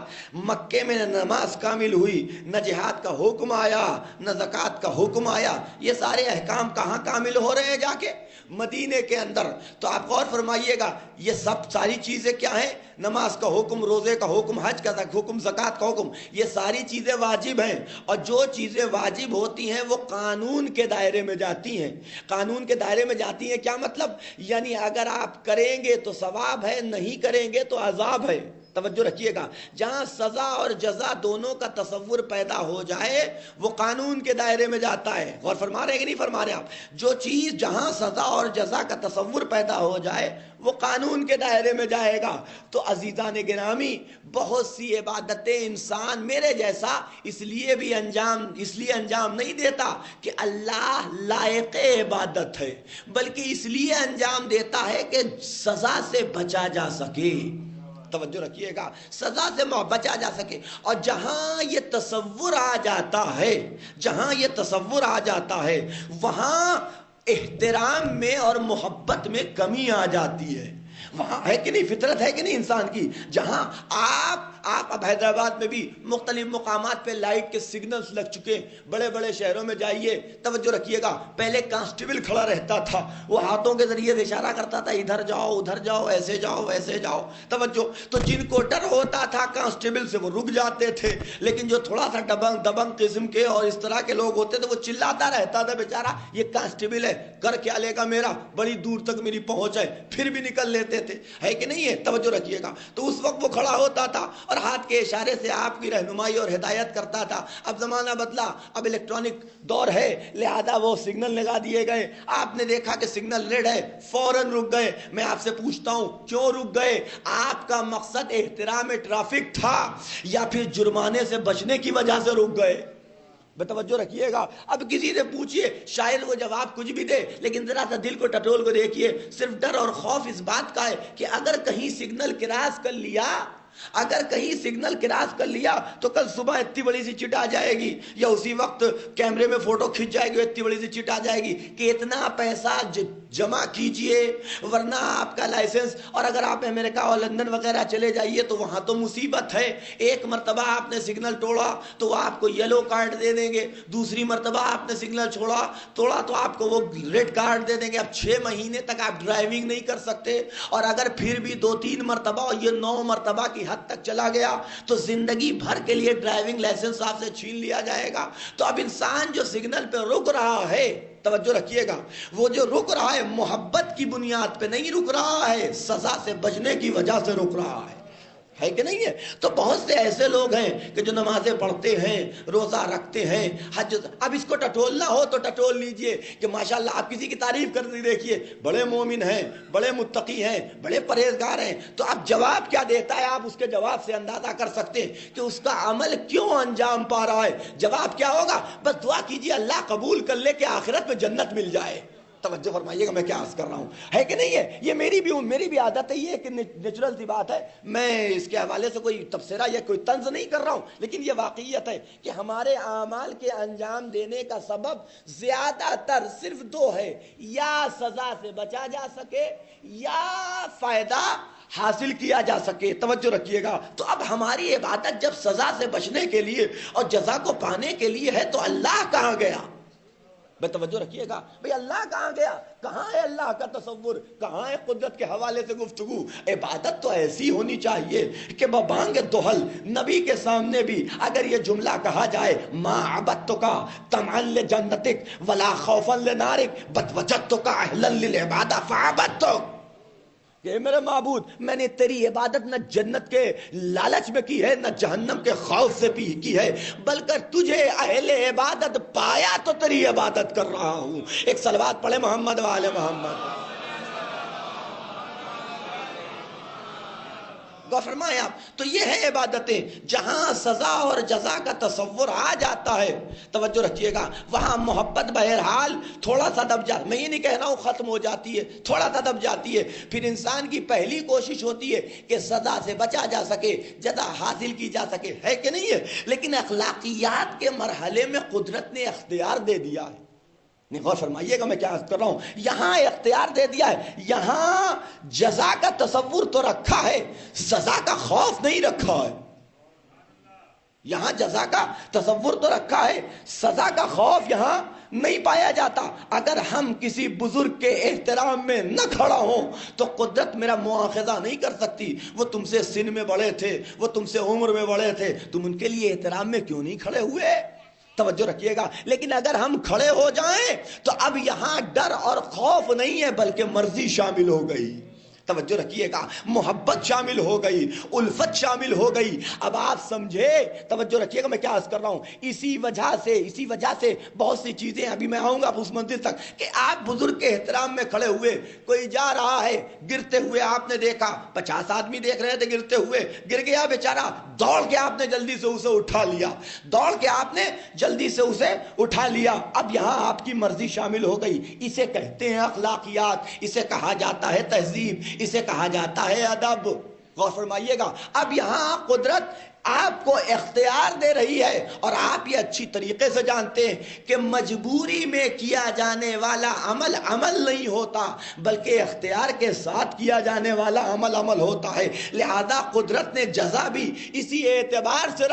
S2: مکے میں نہ نماز کامل ہوئی، نہ جہاد کا حکم آیا، نہ زکوٰۃ کا حکم آیا۔ یہ سارے احکام کہاں کامل ہو رہے ہیں؟ جا کے مدینے کے اندر۔ تو آپ غور فرمائیے گا، یہ سب ساری چیزیں کیا ہیں؟ نماز کا حکم، روزے کا حکم، حج کا حکم، زکوٰۃ کا حکم، یہ ساری چیزیں واجب ہیں۔ اور جو چیزیں واجب ہوتی ہیں وہ قانون کے دائرے میں جاتی ہیں۔ قانون کے دائرے میں جاتی ہیں کیا مطلب؟ یعنی اگر آپ کریں گے تو ثواب ہے، نہیں کریں گے تو عذاب ہے۔ توجہ رکھیے گا، جہاں سزا اور جزا دونوں کا تصور پیدا ہو جائے وہ قانون کے دائرے میں جاتا ہے۔ غور فرما رہے ہیں کہ نہیں فرما رہے آپ؟ جو چیز جہاں سزا اور جزا کا تصور پیدا ہو جائے وہ قانون کے دائرے میں جائے گا۔ تو عزیزان گرامی، بہت سی عبادتیں انسان میرے جیسا اس لیے انجام نہیں دیتا کہ اللہ لائق عبادت ہے، بلکہ اس لیے انجام دیتا ہے کہ سزا سے بچا جا سکے۔ توجہ رکھیے گا، سزا سے بچا جا سکے۔ اور جہاں یہ تصور آ جاتا ہے وہاں احترام میں اور محبت میں کمی آ جاتی ہے۔ وہاں ہے کہ نہیں، فطرت ہے کہ نہیں انسان کی، جہاں آپ اب حیدرآباد میں بھی مختلف مقامات پہ لائٹ کے سگنلز لگ چکے، بڑے بڑے شہروں میں جائیے، توجہ رکھیے گا، پہلے کانسٹیبل کھڑا رہتا تھا، وہ ہاتھوں کے ذریعے سے اشارہ کرتا تھا، ادھر جاؤ ادھر جاؤ، ایسے جاؤ ویسے جاؤ۔ توجہ، تو جن کو ڈر ہوتا تھا کانسٹیبل سے وہ رک جاتے تھے، لیکن جو تھوڑا سا دبنگ قسم کے اور اس طرح کے لوگ ہوتے تھے وہ چلاتا رہتا تھا، بیچارہ یہ کانسٹیبل ہے، کر کیا لے گا میرا، بڑی دور تک میری پہنچ ہے، پھر بھی نکل لیتے تھے، ہے کہ نہیں ہے؟ توجہ رکھیے گا۔ تو اس وقت وہ کھڑا ہوتا تھا اور ہاتھ کے اشارے سے آپ کی رہنمائی اور ہدایت کرتا تھا۔ اب زمانہ بدلا، اب الیکٹرانک دور ہے، لہذا وہ سگنل لگا دیے گئے، آپ نے دیکھا کہ سگنل ریڈ ہے، فوراً رک گئے۔ میں آپ سے پوچھتا ہوں کیوں رک گئے؟ آپ کا مقصد احترام ٹریفک تھا یا پھر جرمانے سے بچنے کی وجہ سے رک گئے؟ توجہ رکھیے گا۔ اب کسی سے پوچھئے، شاید وہ جواب کچھ بھی دے، لیکن ذرا سا دل کو ٹٹول کو دیکھیے، صرف ڈر اور خوف اس بات کا ہے کہ اگر کہیں سگنل کراس کر لیا، اگر کہیں سگنل کراس کر لیا تو کل صبح اتنی بڑی سی چٹ آ جائے گی، یا اسی وقت کیمرے میں فوٹو کھنچ جائے گی، اتنی بڑی سی چٹ آ جائے گی کہ اتنا پیسہ جمع کیجئے ورنہ آپ کا لائسنس، اور اگر آپ امریکہ اور لندن وغیرہ چلے جائیے تو وہاں تو مصیبت ہے۔ ایک مرتبہ آپ نے سگنل توڑا تو آپ کو یلو کارڈ دے دیں گے، دوسری مرتبہ آپ نے سگنل توڑا تو آپ کو وہ ریڈ کارڈ دے دیں گے۔ اب 6 مہینے تک آپ ڈرائیونگ نہیں کر سکتے، اور اگر پھر بھی 2-3 مرتبہ اور یہ 9 مرتبہ کی حد تک چلا گیا تو زندگی بھر کے لیے ڈرائیونگ لائسنس آپ سے چھین لیا جائے گا۔ تو اب انسان جو سگنل پہ رک رہا ہے، توجہ رکھیے گا، وہ جو رک رہا ہے محبت کی بنیاد پہ نہیں رک رہا ہے، سزا سے بچنے کی وجہ سے رک رہا ہے کہ نہیں ہے؟ تو بہت سے ایسے لوگ ہیں کہ جو نمازیں پڑھتے ہیں، روزہ رکھتے ہیں، حج، اب اس کو ٹٹولنا ہو تو ٹٹول لیجئے کہ ماشاءاللہ آپ کسی کی تعریف کرتے دیکھیے، بڑے مومن ہیں، بڑے متقی ہیں، بڑے پرہیزگار ہیں، تو اب جواب کیا دیتا ہے آپ اس کے جواب سے اندازہ کر سکتے ہیں کہ اس کا عمل کیوں انجام پا رہا ہے۔ جواب کیا ہوگا؟ بس دعا کیجئے اللہ قبول کر لے کہ آخرت میں جنت مل جائے۔ توجہ فرمائیے گا میں کیا عرض کر رہا ہوں، ہے کہ نہیں ہے؟ یہ میری بھی عادت ہے، یہ کہ نیچرل سی بات ہے، میں اس کے حوالے سے کوئی تبصرہ یا کوئی طنز نہیں کر رہا ہوں، لیکن یہ واقعیت ہے کہ ہمارے اعمال کے انجام دینے کا سبب زیادہ تر صرف 2 ہے، یا سزا سے بچا جا سکے یا فائدہ حاصل کیا جا سکے۔ توجہ رکھیے گا۔ تو اب ہماری عبادت جب سزا سے بچنے کے لیے اور جزا کو پانے کے لیے ہے تو اللہ کہاں گیا؟ بھئی توجہ رکھیے گا، بھئی اللہ کہاں گیا؟ کہاں ہے اللہ کا تصور؟ کہاں ہے قدرت کے حوالے سے گفتگو؟ عبادت تو ایسی ہونی چاہیے کہ ببانگ دہل نبی کے سامنے بھی اگر یہ جملہ کہا جائے، ما عبدتک طمعا لجنتک ولا خوفا لنارک بل وجدتک اہلا للعبادہ فعبدتک، کہ میرے معبود میں نے تیری عبادت نہ جنت کے لالچ میں کی ہے نہ جہنم کے خوف سے کی ہے، بلکہ تجھے اہل عبادت پایا تو تیری عبادت کر رہا ہوں۔ ایک صلوات پڑھے محمد و آل محمد۔ غور فرمائیں آپ، تو یہ ہے عبادتیں جہاں سزا اور جزا کا تصور آ جاتا ہے، توجہ رکھیے گا، وہاں محبت بہرحال تھوڑا سا دب جاتی، میں یہ نہیں کہہ رہا ہوں ختم ہو جاتی ہے، تھوڑا سا دب جاتی ہے۔ پھر انسان کی پہلی کوشش ہوتی ہے کہ سزا سے بچا جا سکے، جزا حاصل کی جا سکے، ہے کہ نہیں ہے؟ لیکن اخلاقیات کے مرحلے میں قدرت نے اختیار دے دیا ہے۔ نہیں، غور فرمائیے گا میں کیا عرض کر رہا ہوں، یہاں اختیار دے دیا ہے، یہاں جزا کا تصور تو رکھا ہے، سزا کا خوف نہیں رکھا ہے۔ یہاں جزا کا تصور تو رکھا ہے، سزا کا خوف یہاں نہیں پایا جاتا۔ اگر ہم کسی بزرگ کے احترام میں نہ کھڑا ہوں تو قدرت میرا مواخذہ نہیں کر سکتی، وہ تم سے سن میں بڑے تھے، وہ تم سے عمر میں بڑے تھے، تم ان کے لیے احترام میں کیوں نہیں کھڑے ہوئے؟ توجہ رکھیے گا۔ لیکن اگر ہم کھڑے ہو جائیں تو اب یہاں ڈر اور خوف نہیں ہے بلکہ مرضی شامل ہو گئی۔ توجہ رکھیے گا، محبت شامل ہو گئی، الفت شامل ہو گئی۔ اب آپ سمجھے، توجہ رکھیے گا میں کیا عرض کر رہا ہوں، اسی وجہ سے بہت سی چیزیں، ابھی میں آؤں گا اس منزل تک، کہ آپ بزرگ کے احترام میں کھڑے ہوئے، کوئی جا رہا ہے گرتے ہوئے آپ نے دیکھا، 50 آدمی دیکھ رہے تھے گرتے ہوئے، گر گیا بیچارہ، دوڑ کے آپ نے جلدی سے اسے اٹھا لیا، اب یہاں آپ کی مرضی شامل ہو گئی۔ اسے کہتے ہیں اخلاقیات، اسے کہا جاتا ہے تہذیب، اسے کہا جاتا ہے ادب۔ غور فرمائیے گا، اب یہاں قدرت آپ کو اختیار دے رہی ہے، اور آپ یہ اچھی طریقے سے جانتے ہیں کہ مجبوری میں کیا جانے والا عمل عمل نہیں ہوتا بلکہ اختیار کے ساتھ کیا جانے والا عمل ہوتا ہے۔ لہذا قدرت نے جزا بھی اسی اعتبار سے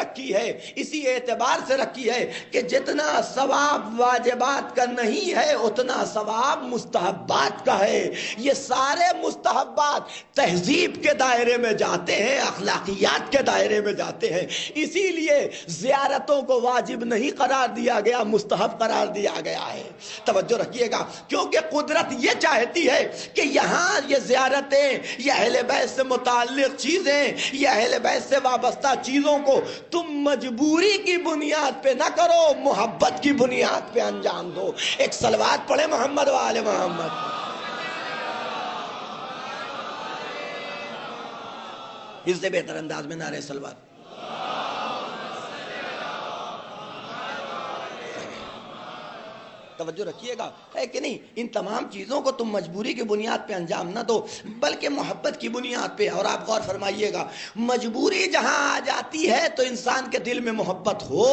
S2: رکھی ہے کہ جتنا ثواب واجبات کا نہیں ہے اتنا ثواب مستحبات کا ہے۔ یہ سارے مستحبات تہذیب کے دائرے میں جاتے ہیں، اخلاقیات کے دائرے میں جاتے ہیں۔ جاتے ہیں. اسی لیے زیارتوں کو واجب نہیں قرار دیا گیا, مستحب قرار دیا گیا ہے. توجہ رکھیے گا, کیونکہ قدرت یہ چاہتی ہے کہ یہاں یہ زیارتیں, یہ اہل بیت سے متعلق چیزیں, یہ اہل بیت سے وابستہ چیزوں کو تم مجبوری کی بنیاد پہ نہ کرو, محبت کی بنیاد پہ انجام دو. ایک صلوات پڑھے محمد و آل محمد. اس سے بہتر انداز میں نعرہ صلوات. توجہ رکھیے گا, ہے کہ نہیں. ان تمام چیزوں کو تم مجبوری کی بنیاد پہ انجام نہ دو بلکہ محبت کی بنیاد پہ. اور آپ غور فرمائیے گا, مجبوری جہاں آ جاتی ہے تو انسان کے دل میں محبت ہو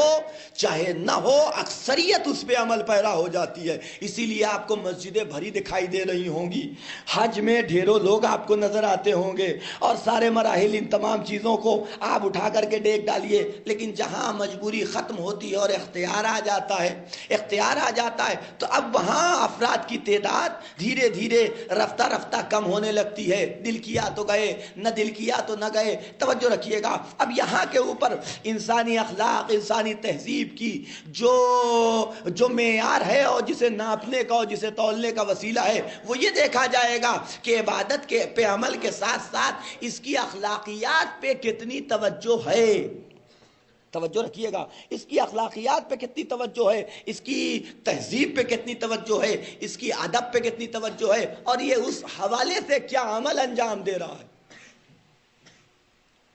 S2: چاہے نہ ہو, اکثریت اس پہ عمل پیرا ہو جاتی ہے. اسی لیے آپ کو مسجدیں بھری دکھائی دے رہی ہوں گی, حج میں ڈھیروں لوگ آپ کو نظر آتے ہوں گے, اور سارے مراحل ان تمام چیزوں کو آپ اٹھا کر کے دیکھ ڈالیے. لیکن جہاں مجبوری ختم ہوتی ہے اور اختیار آ جاتا ہے, اختیار آ جاتا ہے, تو اب وہاں افراد کی تعداد دھیرے دھیرے رفتہ رفتہ کم ہونے لگتی ہے. دل کیا تو گئے, نہ دل کیا تو نہ گئے. توجہ رکھیے گا, اب یہاں کے اوپر انسانی اخلاق, انسانی تہذیب کی جو معیار ہے اور جسے ناپنے کا اور جسے تولنے کا وسیلہ ہے, وہ یہ دیکھا جائے گا کہ عبادت کے پہ عمل کے ساتھ ساتھ اس کی اخلاقیات پہ کتنی توجہ ہے. توجہ رکھیے گا, اس کی اخلاقیات پہ کتنی توجہ ہے, اس کی تہذیب پہ کتنی توجہ ہے, اس کی ادب پہ کتنی توجہ ہے, اور یہ اس حوالے سے کیا عمل انجام دے رہا ہے.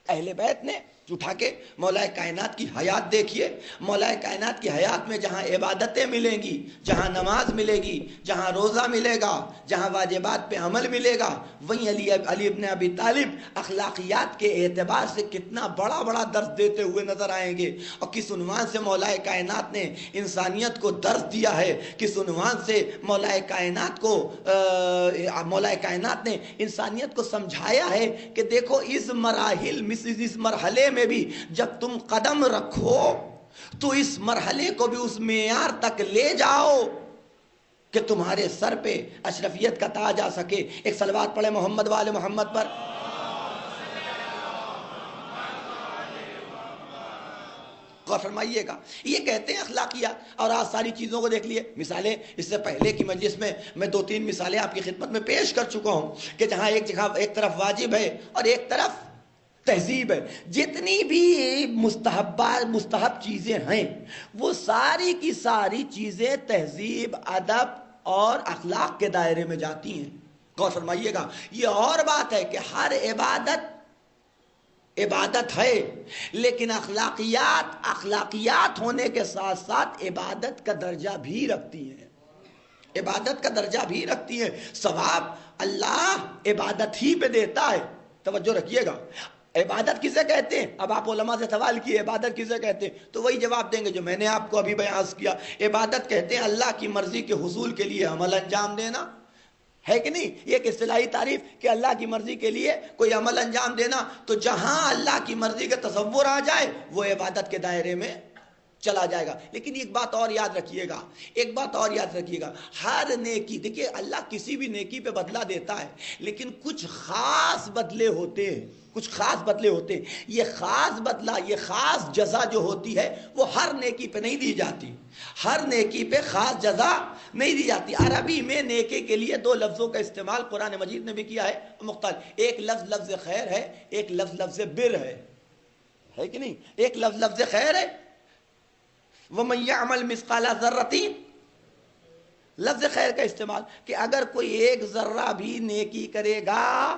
S2: اہل بیت نے اٹھا کے مولا کائنات کی حیات دیکھیے. مولا کائنات کی حیات میں جہاں عبادتیں ملیں گی, جہاں نماز ملے گی, جہاں روزہ ملے گا, جہاں واجبات پہ عمل ملے گا, وہیں علی ابن ابی طالب اخلاقیات کے اعتبار سے کتنا بڑا بڑا درس دیتے ہوئے نظر آئیں گے. اور کس عنوان سے مولا کائنات نے انسانیت کو درس دیا ہے, کس عنوان سے مولا کائنات نے انسانیت کو سمجھایا ہے کہ دیکھو اس مرحلے میں بھی جب تم قدم رکھو تو اس مرحلے کو بھی اس معیار تک لے جاؤ کہ تمہارے سر پہ اشرفیت کا تاج آ سکے. ایک صلوات پڑھے محمد والے محمد پر. غور فرمائیے گا, یہ کہتے ہیں اخلاقیات. اور آج ساری چیزوں کو دیکھ لیے, مثالیں اس سے پہلے کی مجلس میں 2-3 مثالیں آپ کی خدمت میں پیش کر چکا ہوں کہ جہاں ایک طرف واجب ہے اور ایک طرف تہذیب ہے. جتنی بھی مستحب چیزیں ہیں وہ ساری کی ساری چیزیں تہذیب, ادب اور اخلاق کے دائرے میں جاتی ہیں. غور فرمائیے گا, یہ اور بات ہے کہ ہر عبادت ہے, لیکن اخلاقیات ہونے کے ساتھ ساتھ عبادت کا درجہ بھی رکھتی ہیں. عبادت کا درجہ بھی رکھتی ہیں. ثواب اللہ عبادت ہی پہ دیتا ہے. توجہ رکھیے گا, عبادت کسے کہتے ہیں؟ اب آپ علماء سے سوال کیے عبادت کسے کہتے ہیں, تو وہی جواب دیں گے جو میں نے آپ کو ابھی بیان کیا. عبادت کہتے ہیں اللہ کی مرضی کے حصول کے لیے عمل انجام دینا, ہے کہ نہیں. یہ ایک اصطلاحی تعریف کہ اللہ کی مرضی کے لیے کوئی عمل انجام دینا. تو جہاں اللہ کی مرضی کا تصور آ جائے وہ عبادت کے دائرے میں چلا جائے گا. لیکن ایک بات اور یاد رکھیے گا, ہر نیکی, دیکھیے اللہ کسی بھی نیکی پہ بدلہ دیتا ہے, لیکن کچھ خاص بدلے ہوتے ہیں. یہ خاص بدلہ, یہ خاص جزا جو ہوتی ہے وہ ہر نیکی پہ نہیں دی جاتی. ہر نیکی پہ خاص جزا نہیں دی جاتی. عربی میں نیکی کے لیے 2 لفظوں کا استعمال قرآن مجید نے بھی کیا ہے مختلف. ایک لفظ خیر ہے, ایک لفظ بر ہے کہ نہیں. ایک لفظ خیر ہے, وَمَن يَعْمَلْ مِثْقَالَ ذَرَّةٍ, لفظ خیر کا استعمال کہ اگر کوئی 1 ذرہ بھی نیکی کرے گا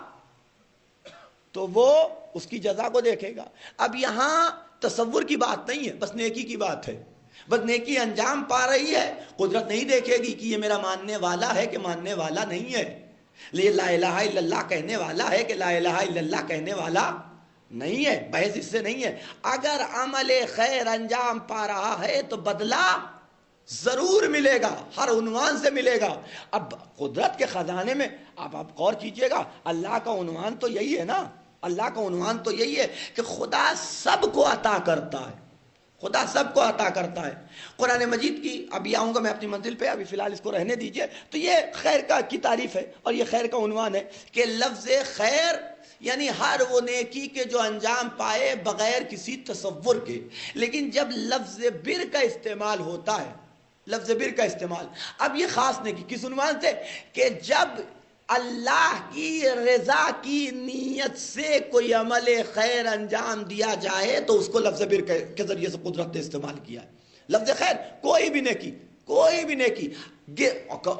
S2: تو وہ اس کی جزا کو دیکھے گا. اب یہاں تصور کی بات نہیں ہے, بس نیکی کی بات ہے. بس نیکی انجام پا رہی ہے, قدرت نہیں دیکھے گی کہ یہ میرا ماننے والا ہے کہ ماننے والا نہیں ہے. لا الہ الا اللہ کہنے والا ہے کہ لا الہ الا اللہ کہنے والا نہیں ہے. بحث اس سے نہیں ہے. اگر عمل خیر انجام پا رہا ہے تو بدلہ ضرور ملے گا, ہر عنوان سے ملے گا. اب قدرت کے خزانے میں آپ غور کیجئے گا, اللہ کا عنوان تو یہی ہے نا, اللہ کا عنوان تو یہی ہے کہ خدا سب کو عطا کرتا ہے. خدا سب کو عطا کرتا ہے. قرآن مجید کی, ابھی آؤں گا میں اپنی منزل پہ, ابھی فی الحال اس کو رہنے دیجئے. تو یہ خیر کی تعریف ہے اور یہ خیر کا عنوان ہے کہ لفظ خیر یعنی ہر وہ نیکی کے جو انجام پائے بغیر کسی تصور کے. لیکن جب لفظ بر کا استعمال ہوتا ہے، لفظ بر کا استعمال، اب یہ خاص نیکی کس عنوان سے کہ جب اللہ کی رضا کی نیت سے کوئی عمل خیر انجام دیا جائے تو اس کو لفظ بر کے ذریعے سے قدرت نے استعمال کیا ہے. لفظ خیر کوئی بھی نیکی، کوئی بھی نیکی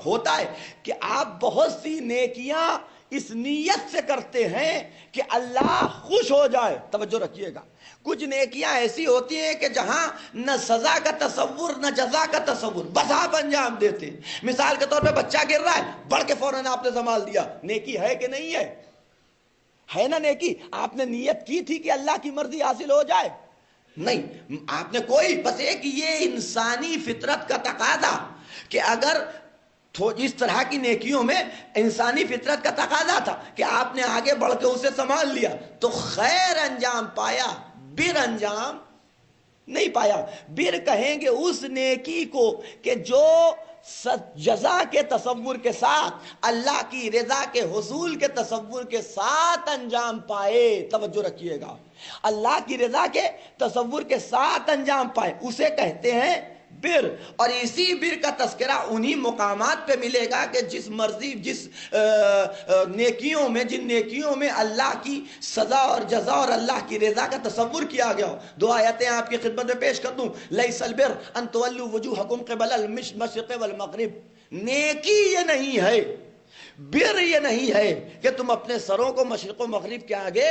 S2: ہوتا ہے کہ آپ بہت سی نیکیاں اس نیت سے کرتے ہیں کہ اللہ خوش ہو جائے. توجہ رکھیے گا، کچھ نیکیاں ایسی ہوتی ہیں کہ جہاں نہ سزا کا تصور نہ جزا کا تصور، بس آپ انجام دیتے ہیں. مثال کے طور پہ بچہ گر رہا ہے، بڑھ کے فوراً آپ نے سنبھال دیا. نیکی ہے کہ نہیں ہے؟ ہے نا نیکی؟ آپ نے نیت کی تھی کہ اللہ کی مرضی حاصل ہو جائے؟ نہیں، آپ نے کوئی، بس ایک یہ انسانی فطرت کا تقاضا کہ اگر اس طرح کی نیکیوں میں انسانی فطرت کا تقاضا تھا کہ آپ نے آگے بڑھ کے اسے سنبھال لیا تو خیر انجام پایا، بر انجام نہیں پایا. بر کہیں گے اس نیکی کو کہ جو جزا کے تصور کے ساتھ، اللہ کی رضا کے حصول کے تصور کے ساتھ انجام پائے. توجہ رکھیے گا، اللہ کی رضا کے تصور کے ساتھ انجام پائے، اسے کہتے ہیں بر. اور اسی بر کا تذکرہ انہی مقامات پہ ملے گا کہ جس مرضی، جس نیکیوں میں، جن نیکیوں میں اللہ کی سزا اور جزا اور اللہ کی رضا کا تصور کیا گیا ہو. دو آیتیں آپ کی خدمت میں پیش کر دوں. لیس البر ان تولوا وجوہکم قبل المشرق والمغرب. نیکی یہ نہیں ہے، بر یہ نہیں ہے کہ تم اپنے سروں کو مشرق و مغرب کے آگے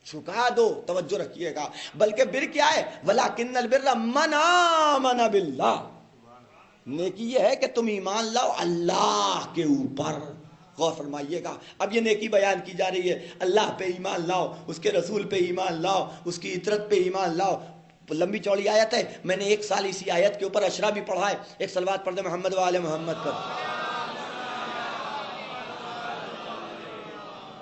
S2: چھکا دو. توجہ رکھیے گا، بلکہ بر کیا ہے؟ وَلَكِنَّ الْبِرَّ مَنْ آمَنَ بِاللَّهِ. نیکی یہ ہے کہ تم ایمان لاؤ اللہ کے اوپر. غور فرمائیے گا، اب یہ نیکی بیان کی جا رہی ہے. اللہ پہ ایمان لاؤ، اس کے رسول پہ ایمان لاؤ، اس کی اطرت پہ ایمان لاؤ. لمبی چوڑی آیت ہے، میں نے ایک سال اسی آیت کے اوپر اشرا بھی پڑھا ہے. ایک صلوات پڑھ دیں محمد و آل محمد پر.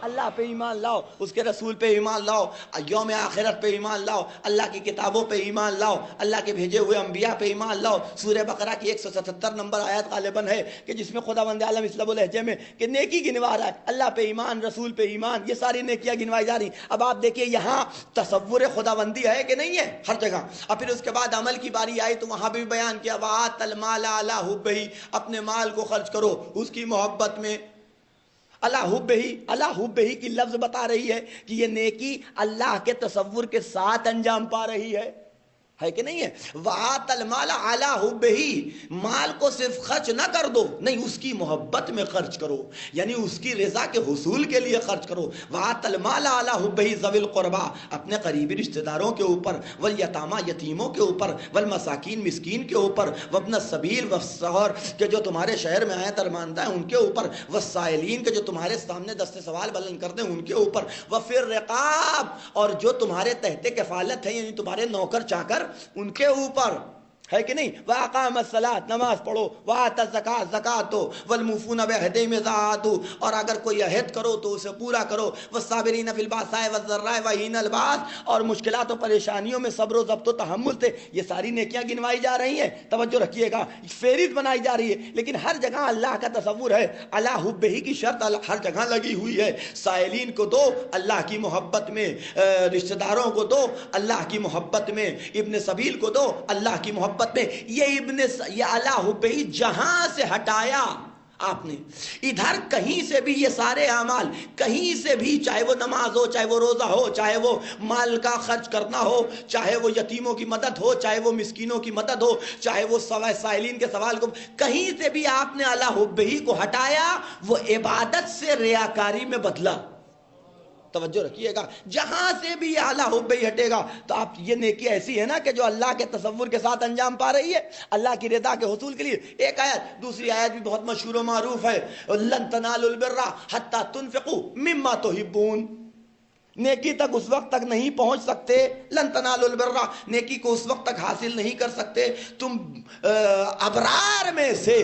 S2: اللہ پہ ایمان لاؤ، اس کے رسول پہ ایمان لاؤ، یوم آخرت پہ ایمان لاؤ، اللہ کی کتابوں پہ ایمان لاؤ، اللہ کے بھیجے ہوئے انبیاء پہ ایمان لاؤ. سورہ بقرہ کی 177 نمبر آیت غالباً ہے کہ جس میں خداوند عالم اس لب و لہجے میں کہ نیکی گنوا رہا ہے. اللہ پہ ایمان، رسول پہ ایمان، یہ ساری نیکیاں گنوائی جا رہی. اب آپ دیکھیے یہاں تصور خداوندی ہے کہ نہیں ہے؟ ہر جگہ. اور پھر اس کے بعد عمل کی باری آئی تو وہاں بھی بیان کیا وَآتَ الْمَالَ عَلَىٰ حُبِّهِ. اپنے مال کو خرچ کرو اس کی محبت میں. اللہ حُبِّهِ کی لفظ بتا رہی ہے کہ یہ نیکی اللہ کے تصور کے ساتھ انجام پا رہی ہے کہ نہیں ہے؟ وَآتَ الْمَالَ عَلَىٰ حُبِّهِ. مال کو صرف خرچ نہ کر دو، نہیں، اس کی محبت میں خرچ کرو، یعنی اس کی رضا کے حصول کے لیے خرچ کرو. وَآتَ الْمَالَ عَلَىٰ حُبِّهِ ذَوِي الْقُرْبَىٰ. اپنے قریبی رشتہ داروں کے اوپر، وَالْيَتَامَىٰ یتیموں کے اوپر، وَالْمَسَاکِین مسکین کے اوپر، وَابْنَ السَّبِیلِ وَالسَّحَرِ کہ جو تمہارے شہر میں آئے درماندہ ہیں ان کے اوپر، وَالسَّائِلِین کہ جو تمہارے سامنے دست سوال بلند کرتے ہیں ان کے اوپر، وَفِي الرِّقَابِ اور جو تمہارے تحت کفالت ہیں یعنی تمہارے نوکر چاکر ان کے اوپر ہے کہ نہیں. وَأَقَامَ الصَّلَاةَ نماز پڑھو، وَآتَى الزَّكَاةَ زکات دو، وَالْمُوفُونَ بِعَهْدِهِمْ إِذَا عَاهَدُوا اور اگر کوئی عہد کرو تو اسے پورا کرو. وَالصَّابِرِينَ فِي الْبَأْسَاءِ وَالضَّرَّاءِ وَحِينَ الْبَأْسِ اور مشکلات و پریشانیوں میں صبر و ضبط و تحمل سے. یہ ساری نیکیاں گنوائی جا رہی ہیں. توجہ رکھیے گا، فہرست بنائی جا رہی ہے، لیکن ہر جگہ اللہ کا تصور ہے. علی حبہ کی شرط ہر جگہ لگی ہوئی ہے. سائلین کو دو اللہ کی محبت میں، رشتہ داروں کو دو اللہ کی محبت میں، ابن سبیل کو دو اللہ کی محبت میں. یہ علی حبہ جہاں سے ہٹایا آپ نے، ادھر کہیں سے بھی یہ سارے اعمال کہیں سے بھی، چاہے وہ نماز ہو، چاہے وہ روزہ ہو، چاہے وہ مال کا خرچ کرنا ہو، چاہے وہ یتیموں کی مدد ہو، چاہے وہ مسکینوں کی مدد ہو، چاہے وہ سائلین کے سوال کو، کہیں سے بھی آپ نے علی حبہ کو ہٹایا، وہ عبادت سے ریاکاری میں بدلا. توجہ رکھیے گا، جہاں سے بھی اعلیٰ حبہ ہٹے گا تو آپ یہ نیکی ایسی ہے نا کہ جو اللہ کے تصور کے ساتھ انجام پا رہی ہے اللہ کی رضا کے حصول کے لیے. ایک آیت، دوسری آیت بھی بہت مشہور و معروف ہے، لن تنالوا البر حتی تنفقوا مما تحبون. نیکی تک اس وقت تک نہیں پہنچ سکتے، لن تنالوا البر، نیکی کو اس وقت تک حاصل نہیں کر سکتے تم ابرار میں سے،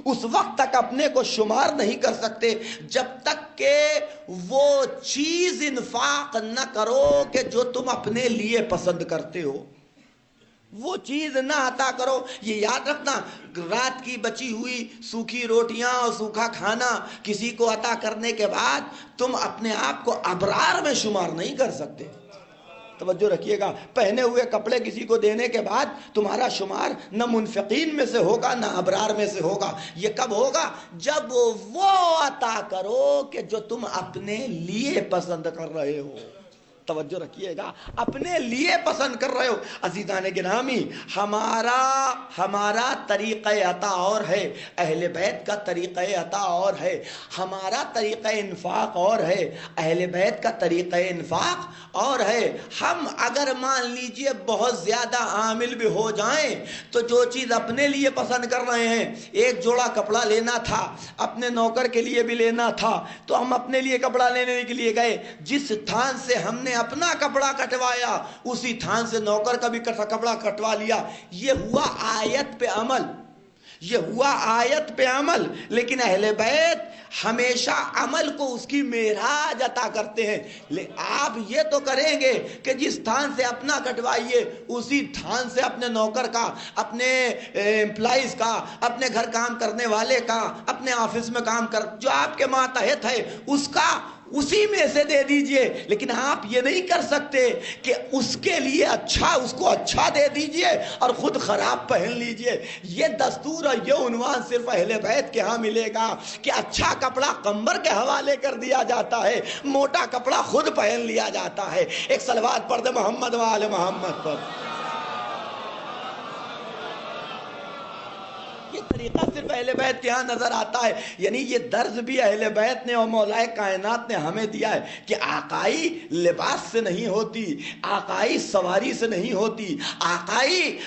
S2: اس وقت تک اپنے کو شمار نہیں کر سکتے جب تک کہ وہ چیز انفاق نہ کرو کہ جو تم اپنے لیے پسند کرتے ہو. وہ چیز نہ عطا کرو. یہ یاد رکھنا، رات کی بچی ہوئی سوکھی روٹیاں اور سوکھا کھانا کسی کو عطا کرنے کے بعد تم اپنے آپ کو ابرار میں شمار نہیں کر سکتے. توجہ رکھیے گا، پہنے ہوئے کپڑے کسی کو دینے کے بعد تمہارا شمار نہ منفقین میں سے ہوگا نہ ابرار میں سے ہوگا. یہ کب ہوگا؟ جب وہ عطا کرو کہ جو تم اپنے لیے پسند کر رہے ہو. توجہ رکھیے گا، اپنے لیے پسند کر رہے ہو. عزیزان گرامی، ہمارا طریقہ عطا اور ہے، اہل بیت کا طریقہ عطا اور ہے، ہمارا طریقہ انفاق اور ہے، اہل بیت کا طریقہ انفاق اور ہے. ہم اگر مان لیجئے بہت زیادہ عامل بھی ہو جائیں تو جو چیز اپنے لیے پسند کر رہے ہیں، ایک جوڑا کپڑا لینا تھا، اپنے نوکر کے لیے بھی لینا تھا، تو ہم اپنے لیے کپڑا لینے کے لیے گئے. جس تھان سے ہم نے اپنا کپڑا کٹوایا اسی تھان سے نوکر کا بھی کپڑا کٹوا لیا. یہ ہوا آیت پہ عمل، یہ ہوا آیت پہ عمل. لیکن اہل بیت ہمیشہ عمل کو اس کی معراج عطا کرتے ہیں. آپ یہ تو کریں گے کہ جس تھان سے اپنا کٹوائیے اسی تھان سے اپنے نوکر کا، اپنے امپلائیز کا، اپنے گھر کام کرنے والے کا، اپنے آفس میں کام کر جو آپ کے ماتحت ہے اس کا اسی میں سے دے دیجئے. لیکن آپ یہ نہیں کر سکتے کہ اس کے لیے اچھا، اس کو اچھا دے دیجئے اور خود خراب پہن لیجئے. یہ دستور اور یہ عنوان صرف اہل بیت کے ہاں ملے گا کہ اچھا کپڑا قمبر کے حوالے کر دیا جاتا ہے، موٹا کپڑا خود پہن لیا جاتا ہے. ایک صلوات پڑھ دے محمد و آل محمد پر. یہ طریقہ صرف اہل بیت کے ہاں نظر آتا ہے. یعنی یہ درس بھی اہل بیت نے اور مولا کائنات نے ہمیں دیا ہے کہ آقائی لباس سے نہیں ہوتی، آقائی سواری سے نہیں ہوتی، آقائی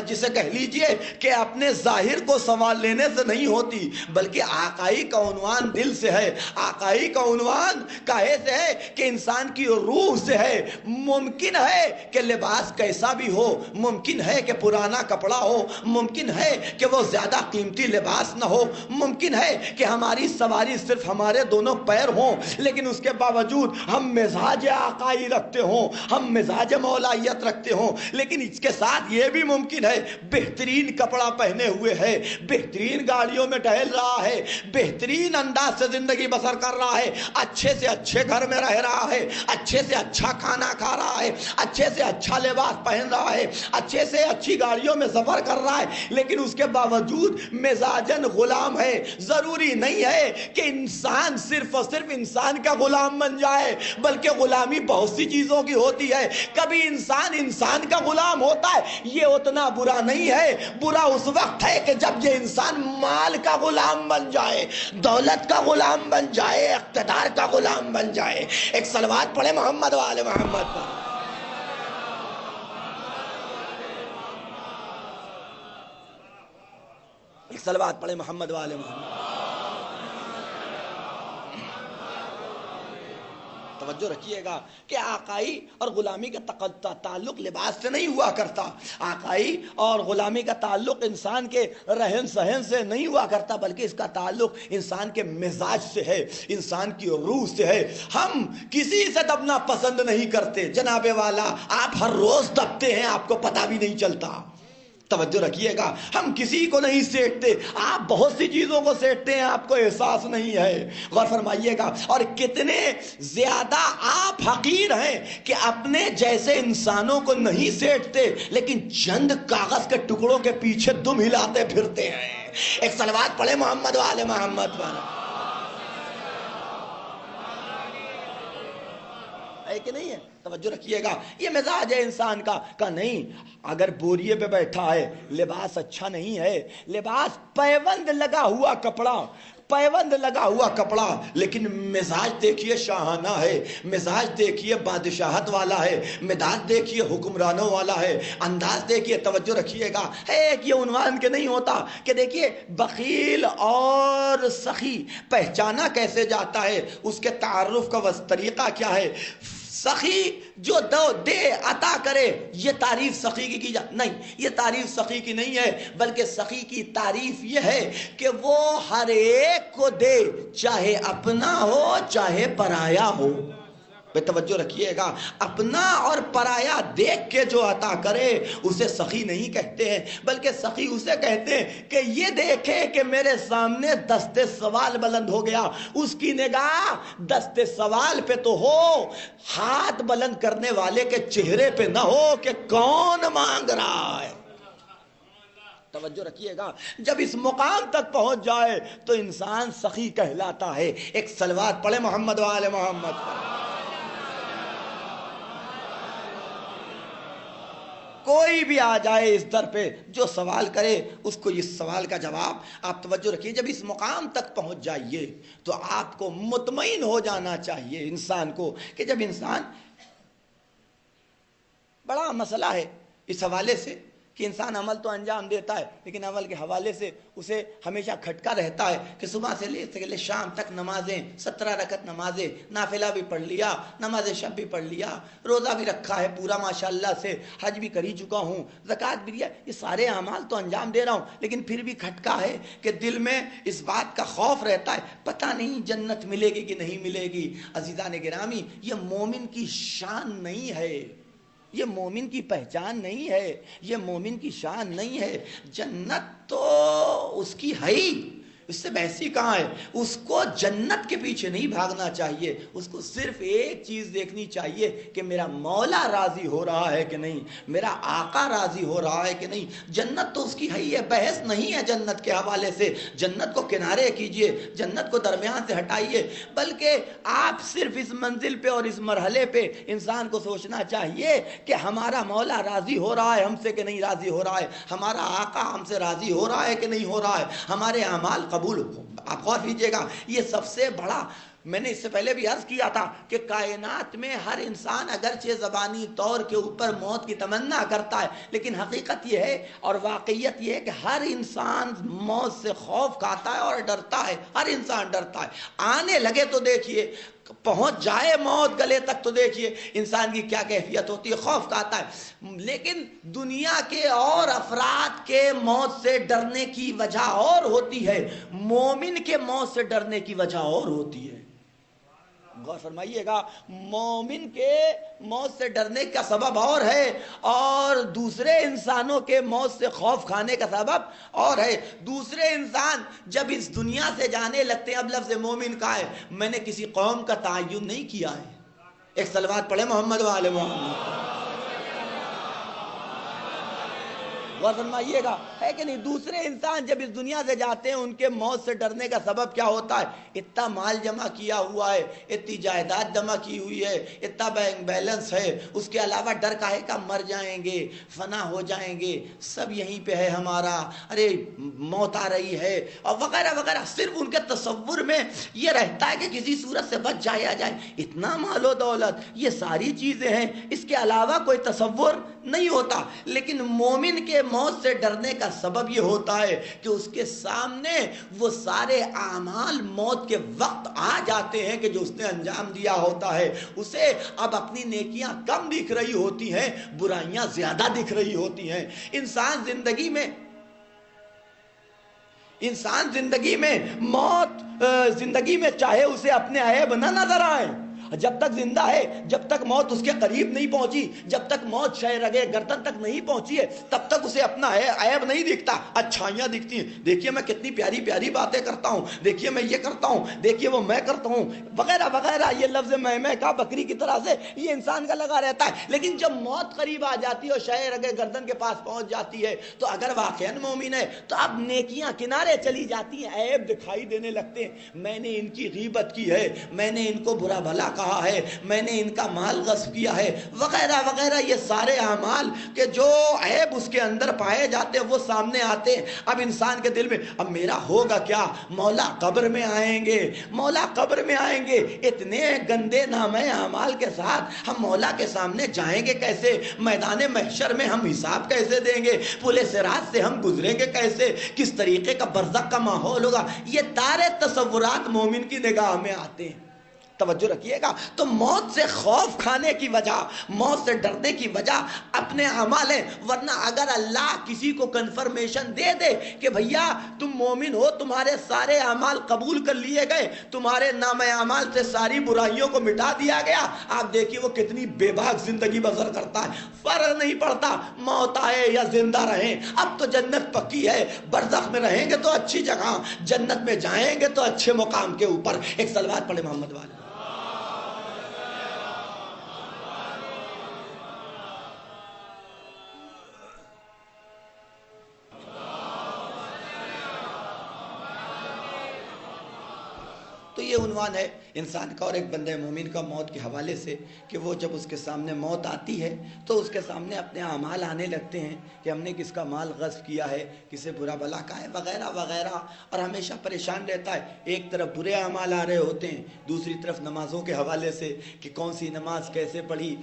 S2: جسے کہہ لیجئے کہ اپنے ظاہر کو سنوار لینے سے نہیں ہوتی، بلکہ آقائی کا عنوان دل سے ہے، آقائی کا عنوان کاہے سے ہے کہ انسان کی روح سے ہے. ممکن ہے کہ لباس کیسا بھی ہو، ممکن ہے کہ پرانا کپڑا ہو، ممکن ہے کہ وہ زیادہ قیمتی لباس نہ ہو، ممکن ہے کہ ہماری سواری صرف ہمارے دونوں پیر ہوں، لیکن اس کے باوجود ہم مزاج آقائی رکھتے ہوں، ہم مزاج مولائیت رکھتے ہوں. لیکن اس کے ساتھ یہ بھی ممکن ہے بہترین کپڑا پہنے ہوئے ہے، بہترین گاڑیوں میں ٹہل رہا ہے، بہترین انداز سے زندگی بسر کر رہا ہے، اچھے سے اچھے گھر میں رہ رہا ہے، اچھے سے اچھا کھانا کھا رہا ہے، اچھے سے اچھا لباس پہن رہا ہے، اچھے سے اچھی گاڑیوں میں سفر کر رہا ہے، لیکن اس کے باوجود مزاجن غلام ہے. ضروری نہیں ہے کہ انسان صرف اور صرف انسان کا غلام بن جائے، بلکہ غلامی بہت سی چیزوں کی ہوتی ہے. کبھی انسان کا غلام ہوتا ہے، یہ اتنا برا نہیں ہے. برا اس وقت ہے کہ جب یہ انسان مال کا غلام بن جائے، دولت کا غلام بن جائے، اقتدار کا غلام بن جائے. ایک صلوات پڑھے محمد و آل محمد پر. ایک صلوات پڑھے محمد و آل محمد. توجہ رکھیے گا کہ آقائی اور غلامی کا تعلق لباس سے نہیں ہوا کرتا. آقائی اور غلامی کا تعلق انسان کے رہن سہن سے نہیں ہوا کرتا، بلکہ اس کا تعلق انسان کے مزاج سے ہے، انسان کی روح سے ہے. ہم کسی سے دبنا پسند نہیں کرتے جناب والا. آپ ہر روز دبتے ہیں، آپ کو پتہ بھی نہیں چلتا. توجہ رکھیے گا، ہم کسی کو نہیں سیٹتے، آپ بہت سی چیزوں کو سیٹتے ہیں، آپ کو احساس نہیں ہے. غور فرمائیے گا. اور کتنے زیادہ آپ حقیر ہیں کہ اپنے جیسے انسانوں کو نہیں سیٹتے، لیکن چند کاغذ کے ٹکڑوں کے پیچھے دم ہلاتے پھرتے ہیں. ایک صلوات پڑھے محمد و آل محمد پر. ہے کہ نہیں ہے؟ توجہ رکھیے گا. یہ مزاج ہے انسان کا نہیں. اگر بوریے پہ بیٹھا ہے، لباس اچھا نہیں ہے، لباس پیوند لگا ہوا کپڑا، لیکن مزاج دیکھیے شاہانہ ہے، مزاج دیکھیے بادشاہت والا ہے، مزاج دیکھیے حکمرانوں والا ہے، انداز دیکھیے. توجہ رکھیے گا. ایک یہ عنوان کے نہیں ہوتا کہ دیکھیے بخیل اور سخی پہچانا کیسے جاتا ہے، اس کے تعارف کا طریقہ کیا ہے. سخی جو دے عطا کرے، یہ تعریف سخی کی نہیں، یہ تعریف سخی کی نہیں ہے، بلکہ سخی کی تعریف یہ ہے کہ وہ ہر ایک کو دے، چاہے اپنا ہو چاہے پرایا ہو. بے توجہ رکھیے گا، اپنا اور پرایا دیکھ کے جو عطا کرے اسے سخی نہیں کہتے ہیں، بلکہ سخی اسے کہتے ہیں کہ یہ دیکھے کہ میرے سامنے دست سوال بلند ہو گیا، اس کی نگاہ دست سوال پہ تو ہو، ہاتھ بلند کرنے والے کے چہرے پہ نہ ہو کہ کون مانگ رہا ہے۔ توجہ رکھیے گا، جب اس مقام تک پہنچ جائے تو انسان سخی کہلاتا ہے۔ ایک صلوات پڑھے محمد و آل محمد۔ کوئی بھی آ جائے اس در پہ، جو سوال کرے اس کو اس سوال کا جواب۔ آپ توجہ رکھیے، جب اس مقام تک پہنچ جائیے تو آپ کو مطمئن ہو جانا چاہیے انسان کو کہ جب انسان، بڑا مسئلہ ہے اس حوالے سے کہ انسان عمل تو انجام دیتا ہے لیکن عمل کے حوالے سے اسے ہمیشہ کھٹکا رہتا ہے کہ صبح سے لے شام تک نمازیں، 17 رکعت نمازیں، نافلہ بھی پڑھ لیا، نماز شب بھی پڑھ لیا، روزہ بھی رکھا ہے پورا ماشاءاللہ سے، حج بھی کر ہی چکا ہوں، زکوٰۃ بھی دیا، یہ سارے اعمال تو انجام دے رہا ہوں، لیکن پھر بھی کھٹکا ہے کہ دل میں اس بات کا خوف رہتا ہے پتہ نہیں جنت ملے گی کہ نہیں ملے گی۔ عزیزان گرامی، یہ مومن کی شان نہیں ہے، یہ مومن کی پہچان نہیں ہے، یہ مومن کی شان نہیں ہے۔ جنت تو اس کی ہے ہی، اس سے بحثی کہاں ہے؟ اس کو جنت کے پیچھے نہیں بھاگنا چاہیے، اس کو صرف ایک چیز دیکھنی چاہیے کہ میرا مولا راضی ہو رہا ہے کہ نہیں، میرا آقا راضی ہو رہا ہے کہ نہیں۔ جنت تو اس کی ہے ہی ہے، بحث نہیں ہے جنت کے حوالے سے۔ جنت کو کنارے کیجئے، جنت کو درمیان سے ہٹائیے، بلکہ آپ صرف اس منزل پہ اور اس مرحلے پہ انسان کو سوچنا چاہیے کہ ہمارا مولا راضی ہو رہا ہے ہم سے کہ نہیں راضی ہو رہا ہے، ہمارا آقا ہم سے راضی ہو رہا ہے کہ نہیں ہو رہا ہے، ہمارے اعمال قبول ہو۔ آپ غور کیجئے گا، یہ سب سے بڑا، میں نے اس سے پہلے بھی عرض کیا تھا کہ کائنات میں ہر انسان اگرچہ زبانی طور کے اوپر موت کی تمنا کرتا ہے، لیکن حقیقت یہ ہے اور واقعیت یہ ہے کہ ہر انسان موت سے خوف کھاتا ہے اور ڈرتا ہے، ہر انسان ڈرتا ہے۔ آنے لگے تو دیکھیے، پہنچ جائے موت گلے تک تو دیکھیے انسان کی کیا کیفیت ہوتی ہے، خوف کھاتا ہے۔ لیکن دنیا کے اور افراد کے موت سے ڈرنے کی وجہ اور ہوتی ہے، مومن کے موت سے ڈرنے کی وجہ اور ہوتی ہے۔ غور فرمائیے گا، مومن کے موت سے ڈرنے کا سبب اور ہے اور دوسرے انسانوں کے موت سے خوف کھانے کا سبب اور ہے۔ دوسرے انسان جب اس دنیا سے جانے لگتے ہیں، اب لفظ مومن کا ہے، میں نے کسی قوم کا تعین نہیں کیا ہے۔ ایک صلوات پڑھے محمد و آل محمد۔ غور فرمائیے گا، ہے کہ نہیں؟ دوسرے انسان جب اس دنیا سے جاتے ہیں ان کے موت سے ڈرنے کا سبب کیا ہوتا ہے؟ اتنا مال جمع کیا ہوا ہے، اتنی جائیداد جمع کی ہوئی ہے، اتنا بینک بیلنس ہے، اس کے علاوہ ڈر کا ہے کہ مر جائیں گے، فنا ہو جائیں گے، سب یہیں پہ ہے ہمارا، ارے موت آ رہی ہے اور وغیرہ وغیرہ۔ صرف ان کے تصور میں یہ رہتا ہے کہ کسی صورت سے بچ جایا جائے، اتنا مال و دولت، یہ ساری چیزیں ہیں، اس کے علاوہ کوئی تصور نہیں ہوتا۔ لیکن مومن کے موت سے ڈرنے کا سبب یہ ہوتا ہے کہ اس کے سامنے وہ سارے اعمال موت کے وقت آ جاتے ہیں کہ جو اس نے انجام دیا ہوتا ہے، اسے اب اپنی نیکیاں کم دکھ رہی ہوتی ہیں، برائیاں زیادہ دکھ رہی ہوتی ہیں۔ انسان زندگی میں موت زندگی میں چاہے اسے اپنے عیب نہ نظر آئے، جب تک زندہ ہے، جب تک موت اس کے قریب نہیں پہنچی، جب تک موت شہ رگے گردن تک نہیں پہنچی ہے، تب تک اسے اپنا عیب نہیں دکھتا، اچھائیاں دکھتی ہیں۔ دیکھیے میں کتنی پیاری پیاری باتیں کرتا ہوں، دیکھیے میں یہ کرتا ہوں، دیکھیے وہ میں کرتا ہوں، وغیرہ وغیرہ۔ یہ لفظ میں کا بکری کی طرح سے یہ انسان کا لگا رہتا ہے۔ لیکن جب موت قریب آ جاتی ہے اور شہ رگے گردن کے پاس پہنچ جاتی ہے تو اگر واقعاً مومن ہے تو اب نیکیاں کنارے چلی جاتی ہیں، عیب دکھائی دینے لگتے ہیں۔ میں نے ان کی غیبت کی ہے، میں نے ان کو برا بھلا کہا ہے، میں نے ان کا مال غصب کیا ہے، وغیرہ وغیرہ۔ یہ سارے اعمال کہ جو عیب اس کے اندر پائے جاتے ہیں وہ سامنے آتے ہیں۔ اب انسان کے دل میں اب میرا ہوگا کیا؟ مولا قبر میں آئیں گے، مولا قبر میں آئیں گے، اتنے گندے نامے اعمال کے ساتھ ہم مولا کے سامنے جائیں گے کیسے؟ میدان محشر میں ہم حساب کیسے دیں گے؟ پل صراط سے ہم گزریں گے کیسے؟ کس طریقے کا برزخ کا ماحول ہوگا؟ یہ سارے تصورات مومن کی نگاہ میں آتے ہیں۔ توجہ رکھیے گا. تو موت سے خوف کھانے کی وجہ, موت سے ڈرنے کی وجہ اپنے اعمال ہیں. ورنہ اگر اللہ کسی کو کنفرمیشن دے دے کہ بھیا تم مومن ہو, تمہارے سارے اعمال قبول کر لیے گئے, تمہارے نام اعمال سے ساری برائیوں کو مٹا دیا گیا, آپ دیکھیے وہ کتنی بے باک زندگی بسر کرتا ہے. فرق نہیں پڑتا موت آئے یا زندہ رہیں, اب تو جنت پکی ہے. برزخ میں رہیں گے تو اچھی جگہ, جنت میں جائیں گے تو اچھے مقام کے اوپر. ایک صلوات پڑھے محمد والے. تو یہ عنوان ہے انسان کا اور ایک بندے مومن کا موت کے حوالے سے, کہ وہ جب اس کے سامنے موت آتی ہے تو اس کے سامنے اپنے اعمال آنے لگتے ہیں کہ ہم نے کس کا مال غصب کیا ہے, کسے برا بلا کہا ہے, وغیرہ وغیرہ. اور ہمیشہ پریشان رہتا ہے. ایک طرف برے اعمال آ رہے ہوتے ہیں, دوسری طرف نمازوں کے حوالے سے کہ کون سی نماز کیسے پڑھی,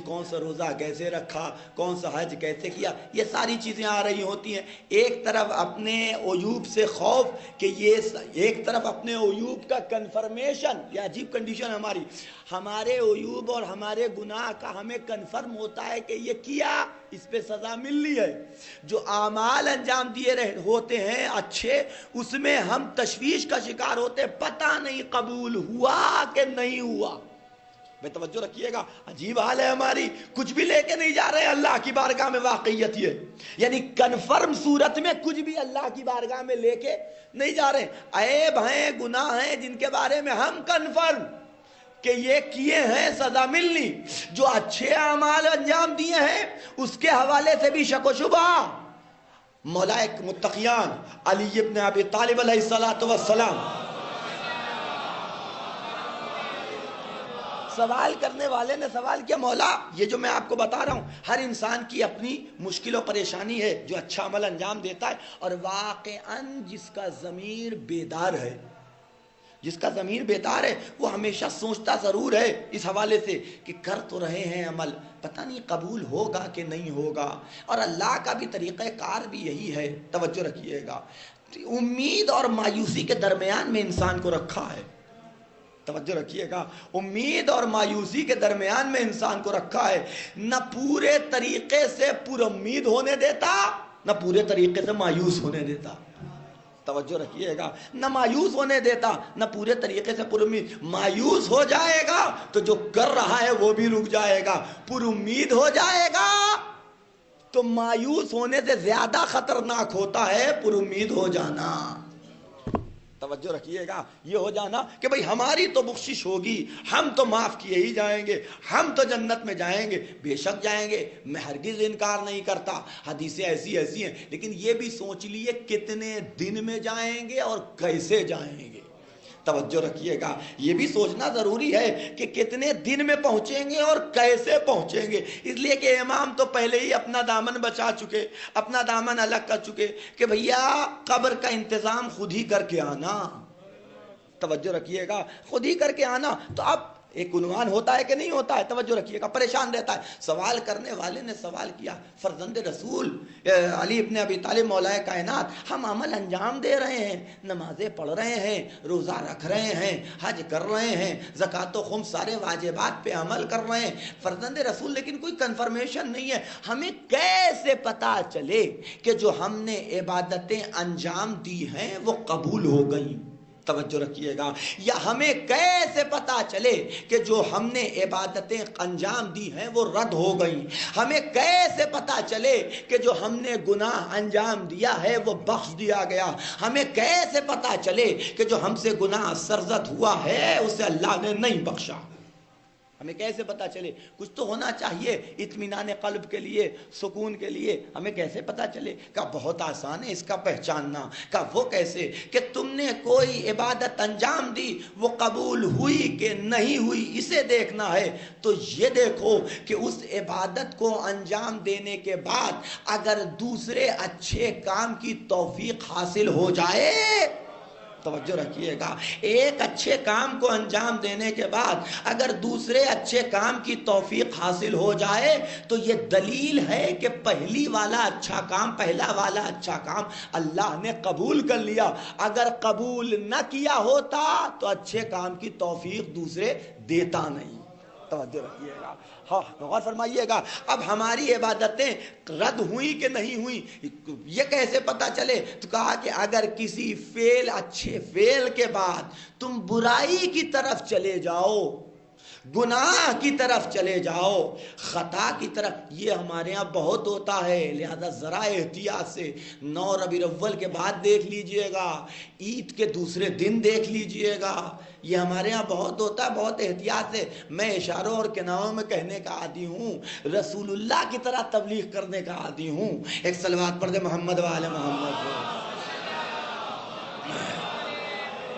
S2: کون سا روزہ کیسے رکھا, کون سا حج کیسے کیا, یہ ساری چیزیں آ رہی ہوتی ہیں. ایک طرف اپنے عیوب سے خوف کہ یہ, ایک طرف اپنے عیوب کا کنفرمیشن. یہ عجیب کنڈیشن ہے ہماری, ہمارے عیوب اور ہمارے گناہ کا ہمیں کنفرم ہوتا ہے کہ یہ کیا, اس پہ سزا ملنی ہے. جو اعمال انجام دیے ہوتے ہیں اچھے, اس میں ہم تشویش کا شکار ہوتے ہیں, پتہ نہیں قبول ہوا کہ نہیں ہوا. بے توجہ رکھیے گا, عجیب حال ہے ہماری, کچھ بھی لے کے نہیں جا رہے اللہ کی بارگاہ میں. واقعیت یہ یعنی کنفرم صورت میں کچھ بھی اللہ کی بارگاہ میں لے کے نہیں جا رہے. عیب ہیں, گناہ ہیں جن کے بارے میں ہم کنفرم کہ یہ کیے ہیں سزا ملنی. جو اچھے اعمال انجام دیے ہیں اس کے حوالے سے بھی شک و شبہ. مولا متقیان علی ابن ابی طالب علیہ السلام سوال کرنے والے نے سوال کیا, مولا یہ جو میں آپ کو بتا رہا ہوں ہر انسان کی اپنی مشکل و پریشانی ہے جو اچھا عمل انجام دیتا ہے, اور واقعاً جس کا ضمیر بیدار ہے, جس کا ضمیر بیدار ہے وہ ہمیشہ سوچتا ضرور ہے اس حوالے سے کہ کر تو رہے ہیں عمل, پتہ نہیں قبول ہوگا کہ نہیں ہوگا. اور اللہ کا بھی طریقہ کار بھی یہی ہے. توجہ رکھیے گا, امید اور مایوسی کے درمیان میں انسان کو رکھا ہے. توجہ رکھیے گا, امید اور مایوسی کے درمیان میں انسان کو رکھا ہے. نہ پورے طریقے سے پر امید ہونے دیتا, نہ پورے طریقے سے مایوس ہونے دیتا. توجہ رکھیے گا, نہ مایوس ہونے دیتا نہ پورے طریقے سے پر امید. مایوس ہو جائے گا تو جو کر رہا ہے وہ بھی رک جائے گا, پر امید ہو جائے گا تو مایوس ہونے سے زیادہ خطرناک ہوتا ہے پر امید ہو جانا. توجہ رکھیے گا, یہ ہو جانا کہ بھئی ہماری تو بخشش ہوگی, ہم تو معاف کیے ہی جائیں گے, ہم تو جنت میں جائیں گے. بے شک جائیں گے, میں ہرگز انکار نہیں کرتا, حدیثیں ایسی ایسی ہیں, لیکن یہ بھی سوچ لیے کتنے دن میں جائیں گے اور کیسے جائیں گے. توجہ رکھیے گا, یہ بھی سوچنا ضروری ہے کہ کتنے دن میں پہنچیں گے اور کیسے پہنچیں گے. اس لیے کہ امام تو پہلے ہی اپنا دامن بچا چکے, اپنا دامن الگ کر چکے کہ بھیا قبر کا انتظام خود ہی کر کے آنا. توجہ رکھیے گا, خود ہی کر کے آنا. تو اب ایک عنوان ہوتا ہے کہ نہیں ہوتا ہے, توجہ رکھیے گا, پریشان رہتا ہے. سوال کرنے والے نے سوال کیا, فرزند رسول علی ابن ابی طالب مولا کائنات, ہم عمل انجام دے رہے ہیں, نمازیں پڑھ رہے ہیں, روزہ رکھ رہے ہیں, حج کر رہے ہیں, زکوٰۃ و خمس سارے واجبات پہ عمل کر رہے ہیں, فرزند رسول, لیکن کوئی کنفرمیشن نہیں ہے. ہمیں کیسے پتہ چلے کہ جو ہم نے عبادتیں انجام دی ہیں وہ قبول ہو گئیں. توجہ رکھیے گا, یا ہمیں کیسے پتا چلے کہ جو ہم نے عبادتیں انجام دی ہیں وہ رد ہو گئیں. ہمیں کیسے پتا چلے کہ جو ہم نے گناہ انجام دیا ہے وہ بخش دیا گیا. ہمیں کیسے پتا چلے کہ جو ہم سے گناہ سرزد ہوا ہے اسے اللہ نے نہیں بخشا. ہمیں کیسے پتا چلے؟ کچھ تو ہونا چاہیے اطمینان قلب کے لیے, سکون کے لیے. ہمیں کیسے پتا چلے؟ کہا بہت آسان ہے اس کا پہچاننا. کہا وہ کیسے؟ کہ تم نے کوئی عبادت انجام دی, وہ قبول ہوئی کہ نہیں ہوئی اسے دیکھنا ہے. تو یہ دیکھو کہ اس عبادت کو انجام دینے کے بعد اگر دوسرے اچھے کام کی توفیق حاصل ہو جائے توجہ رکھیے گا، ایک اچھے کام کو انجام دینے کے بعد اگر دوسرے اچھے کام کی توفیق حاصل ہو جائے تو یہ دلیل ہے کہ پہلا والا اچھا کام اللہ نے قبول کر لیا۔ اگر قبول نہ کیا ہوتا تو اچھے کام کی توفیق دوسرے دیتا نہیں۔ توجہ رکھیے گا، ہاں غور فرمائیے گا۔ اب ہماری عبادتیں رد ہوئی کہ نہیں ہوئی یہ کیسے پتا چلے؟ تو کہا کہ اگر کسی اچھے فعل کے بعد تم برائی کی طرف چلے جاؤ، گناہ کی طرف چلے جاؤ، خطا کی طرف، یہ ہمارے ہاں بہت ہوتا ہے، لہذا ذرا احتیاط سے 9 ربیع الاول کے بعد دیکھ لیجئے گا، عید کے دوسرے دن دیکھ لیجئے گا، یہ ہمارے ہاں بہت ہوتا ہے، بہت احتیاط سے۔ میں اشاروں اور کناروں میں کہنے کا عادی ہوں، رسول اللہ کی طرح تبلیغ کرنے کا عادی ہوں۔ ایک صلوات پڑھ دے محمد و آل محمد۔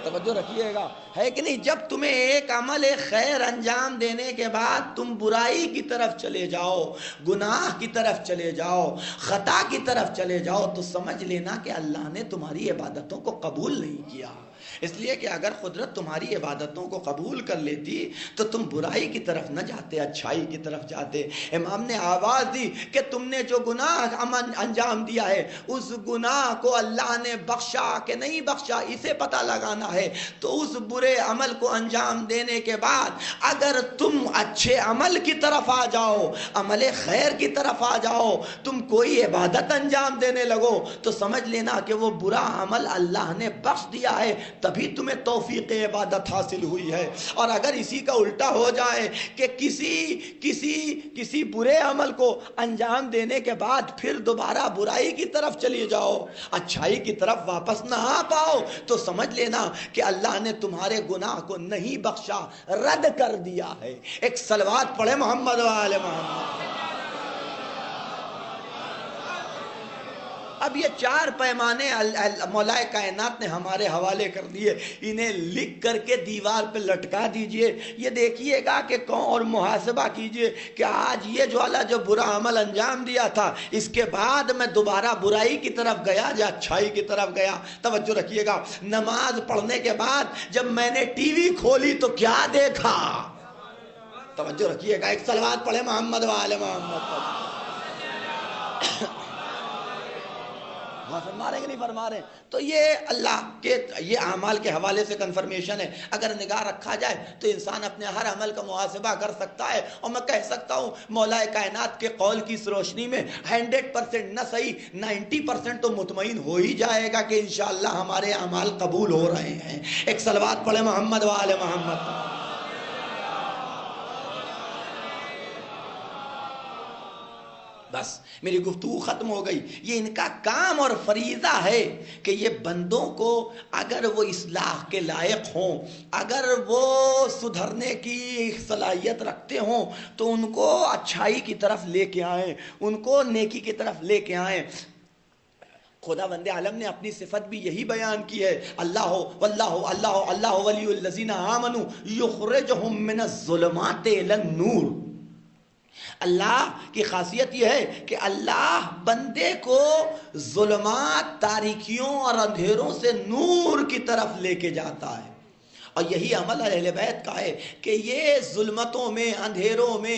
S2: توجہ رکھیے گا، ہے کہ نہیں؟ جب تمہیں ایک عمل خیر انجام دینے کے بعد تم برائی کی طرف چلے جاؤ، گناہ کی طرف چلے جاؤ، خطا کی طرف چلے جاؤ، تو سمجھ لینا کہ اللہ نے تمہاری عبادتوں کو قبول نہیں کیا۔ اس لیے کہ اگر قدرت تمہاری عبادتوں کو قبول کر لیتی تو تم برائی کی طرف نہ جاتے، اچھائی کی طرف جاتے۔ امام نے آواز دی کہ تم نے جو گناہ انجام دیا ہے اس گناہ کو اللہ نے بخشا کہ نہیں بخشا اسے پتہ لگانا ہے۔ تو اس برے عمل کو انجام دینے کے بعد اگر تم اچھے عمل کی طرف آ جاؤ، عمل خیر کی طرف آ جاؤ، تم کوئی عبادت انجام دینے لگو، تو سمجھ لینا کہ وہ برا عمل اللہ نے بخش دیا ہے، تبھی تمہیں توفیق عبادت حاصل ہوئی ہے۔ اور اگر اسی کا الٹا ہو جائے کہ کسی برے عمل کو انجام دینے کے بعد پھر دوبارہ برائی کی طرف چلی جاؤ، اچھائی کی طرف واپس نہ آ پاؤ، تو سمجھ لینا کہ اللہ نے تمہارے گناہ کو نہیں بخشا، رد کر دیا ہے۔ ایک صلوات پڑھے محمد و آل محمد۔ اب یہ 4 پیمانے مولا کائنات نے ہمارے حوالے کر دیے، انہیں لکھ کر کے دیوار پہ لٹکا دیجئے۔ یہ دیکھیے گا کہ کون، اور محاسبہ کیجئے کہ آج یہ جو برا عمل انجام دیا تھا اس کے بعد میں دوبارہ برائی کی طرف گیا یا اچھائی کی طرف گیا۔ توجہ رکھیے گا، نماز پڑھنے کے بعد جب میں نے ٹی وی کھولی تو کیا دیکھا؟ توجہ رکھیے گا، ایک صلوات پڑھے محمد و آل محمد۔ فرما رہے کہ نہیں فرما رہے؟ تو یہ اللہ کے یہ اعمال کے حوالے سے کنفرمیشن ہے۔ اگر نگاہ رکھا جائے تو انسان اپنے ہر عمل کا محاسبہ کر سکتا ہے، اور میں کہہ سکتا ہوں مولا کائنات کے قول کی اس روشنی میں 100% نہ صحیح 90% تو مطمئن ہو ہی جائے گا کہ انشاءاللہ ہمارے اعمال قبول ہو رہے ہیں۔ ایک صلوات پڑھے محمد و آل محمد۔ بس میری گفتگو ختم ہو گئی۔ یہ ان کا کام اور فریضہ ہے کہ یہ بندوں کو اگر وہ اصلاح کے لائق ہوں، اگر وہ سدھرنے کی صلاحیت رکھتے ہوں تو ان کو اچھائی کی طرف لے کے آئیں، ان کو نیکی کی طرف لے کے آئیں۔ خدا بند عالم نے اپنی صفت بھی یہی بیان کی ہے، اللہ ولی الذین آمنوا یخرجہم من الظلمات الی النور۔ اللہ کی خاصیت یہ ہے کہ اللہ بندے کو ظلمات، تاریکیوں اور اندھیروں سے نور کی طرف لے کے جاتا ہے۔ اور یہی عمل اہل بیت کا ہے کہ یہ ظلمتوں میں، اندھیروں میں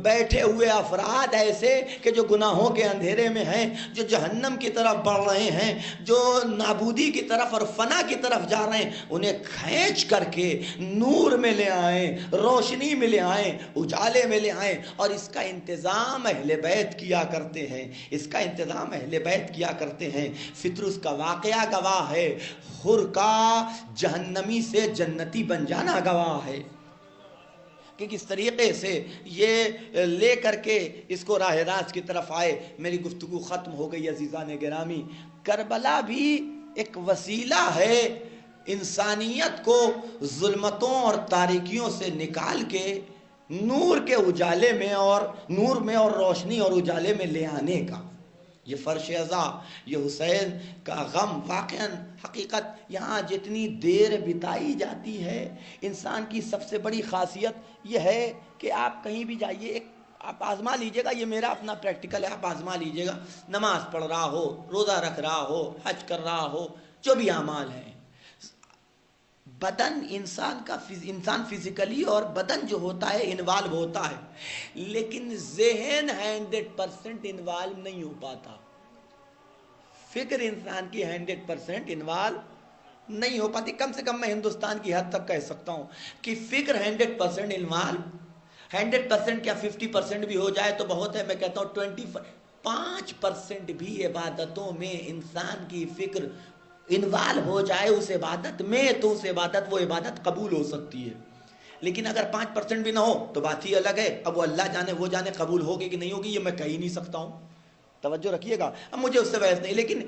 S2: بیٹھے ہوئے افراد ایسے کہ جو گناہوں کے اندھیرے میں ہیں، جو جہنم کی طرف بڑھ رہے ہیں، جو نابودی کی طرف اور فنا کی طرف جا رہے ہیں، انہیں کھینچ کر کے نور میں لے آئیں، روشنی میں لے آئیں، اجالے میں لے آئیں۔ اور اس کا انتظام اہل بیت کیا کرتے ہیں، اس کا انتظام اہل بیت کیا کرتے ہیں۔ فطرس کا واقعہ گواہ ہے، حر کا جہنمی سے جنتی بن جانا گواہ ہے کہ کس طریقے سے یہ لے کر کے اس کو راہ راست کی طرف آئے۔ میری گفتگو ختم ہو گئی عزیزان گرامی۔ کربلا بھی ایک وسیلہ ہے انسانیت کو ظلمتوں اور تاریکیوں سے نکال کے نور کے اجالے میں اور نور میں اور روشنی اور اجالے میں لے آنے کا۔ یہ فرش ازا، یہ حسین کا غم، واقعاً حقیقت یہاں جتنی دیر بتائی جاتی ہے، انسان کی سب سے بڑی خاصیت یہ ہے کہ آپ کہیں بھی جائیے، آپ آزما لیجئے گا، یہ میرا اپنا پریکٹیکل ہے، آپ آزما لیجئے گا، نماز پڑھ رہا ہو، روزہ رکھ رہا ہو، حج کر رہا ہو، جو بھی اعمال ہیں، بدن انسان فزیکلی اور بدن جو ہوتا ہے انوالو ہوتا ہے، لیکن ذہن 100% انوالو نہیں ہو پاتا. فکر انسان کی 100% انوالو نہیں ہو پاتی. کم سے کم میں ہندوستان کی حد تک کہہ سکتا ہوں کہ فکر 100% انوالو، 100% کیا 50% بھی ہو جائے تو بہت ہے. میں کہتا ہوں 25% بھی عبادتوں میں انسان کی فکر انوالو ہو جائے اس عبادت میں، تو اس عبادت وہ عبادت قبول ہو سکتی ہے. لیکن اگر 5% بھی نہ ہو تو بات ہی الگ ہے. اب وہ اللہ جانے، وہ جانے قبول ہوگی کہ نہیں ہوگی، یہ میں کہہ ہی نہیں سکتا ہوں. توجہ رکھیے گا. اب مجھے اس سے بحث نہیں، لیکن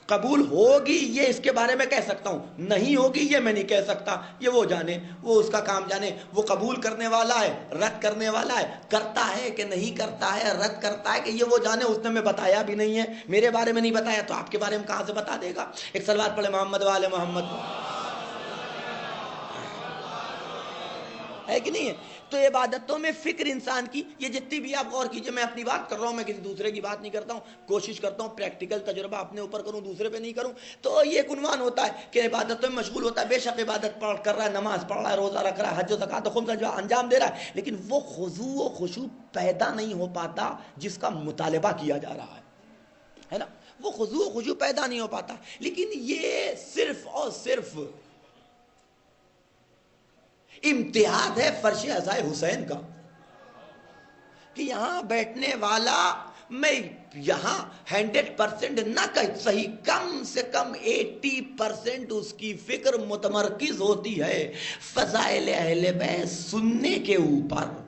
S2: قبول ہوگی یہ اس کے بارے میں کہہ سکتا ہوں، نہیں ہوگی یہ میں نہیں کہہ سکتا. یہ وہ جانے، وہ اس کا کام جانے. وہ قبول کرنے والا ہے، رد کرنے والا ہے، کرتا ہے کہ نہیں کرتا ہے، رد کرتا ہے کہ یہ وہ جانے. اس نے میں بتایا بھی نہیں ہے، میرے بارے میں نہیں بتایا تو آپ کے بارے میں کہاں سے بتا دے گا. ایک صلوات پڑھے محمد والے محمد، ہے کہ نہیں ہے. تو عبادتوں میں فکر انسان کی یہ جتنی بھی، آپ غور کیجئے، میں اپنی بات کر رہا ہوں، میں کسی دوسرے کی بات نہیں کرتا ہوں. کوشش کرتا ہوں پریکٹیکل تجربہ اپنے اوپر کروں، دوسرے پہ نہیں کروں. تو یہ ایک عنوان ہوتا ہے کہ عبادتوں میں مشغول ہوتا ہے. بے شک عبادت کر رہا ہے، نماز پڑھ رہا ہے، روزہ رکھ رہا ہے، حج و زکات و خمس انجام دے رہا ہے، لیکن وہ خضوع و خشوع پیدا نہیں ہو پاتا جس کا مطالبہ کیا جا رہا ہے نا. وہ خضوع و خشوع پیدا نہیں ہو پاتا. لیکن یہ صرف اور صرف امتیاز ہے فرش عزائے حسین کا کہ یہاں بیٹھنے والا، میں یہاں 100% نہ کہ صحیح، کم سے کم 80% اس کی فکر متمرکز ہوتی ہے فضائل اہل بیت سننے کے اوپر.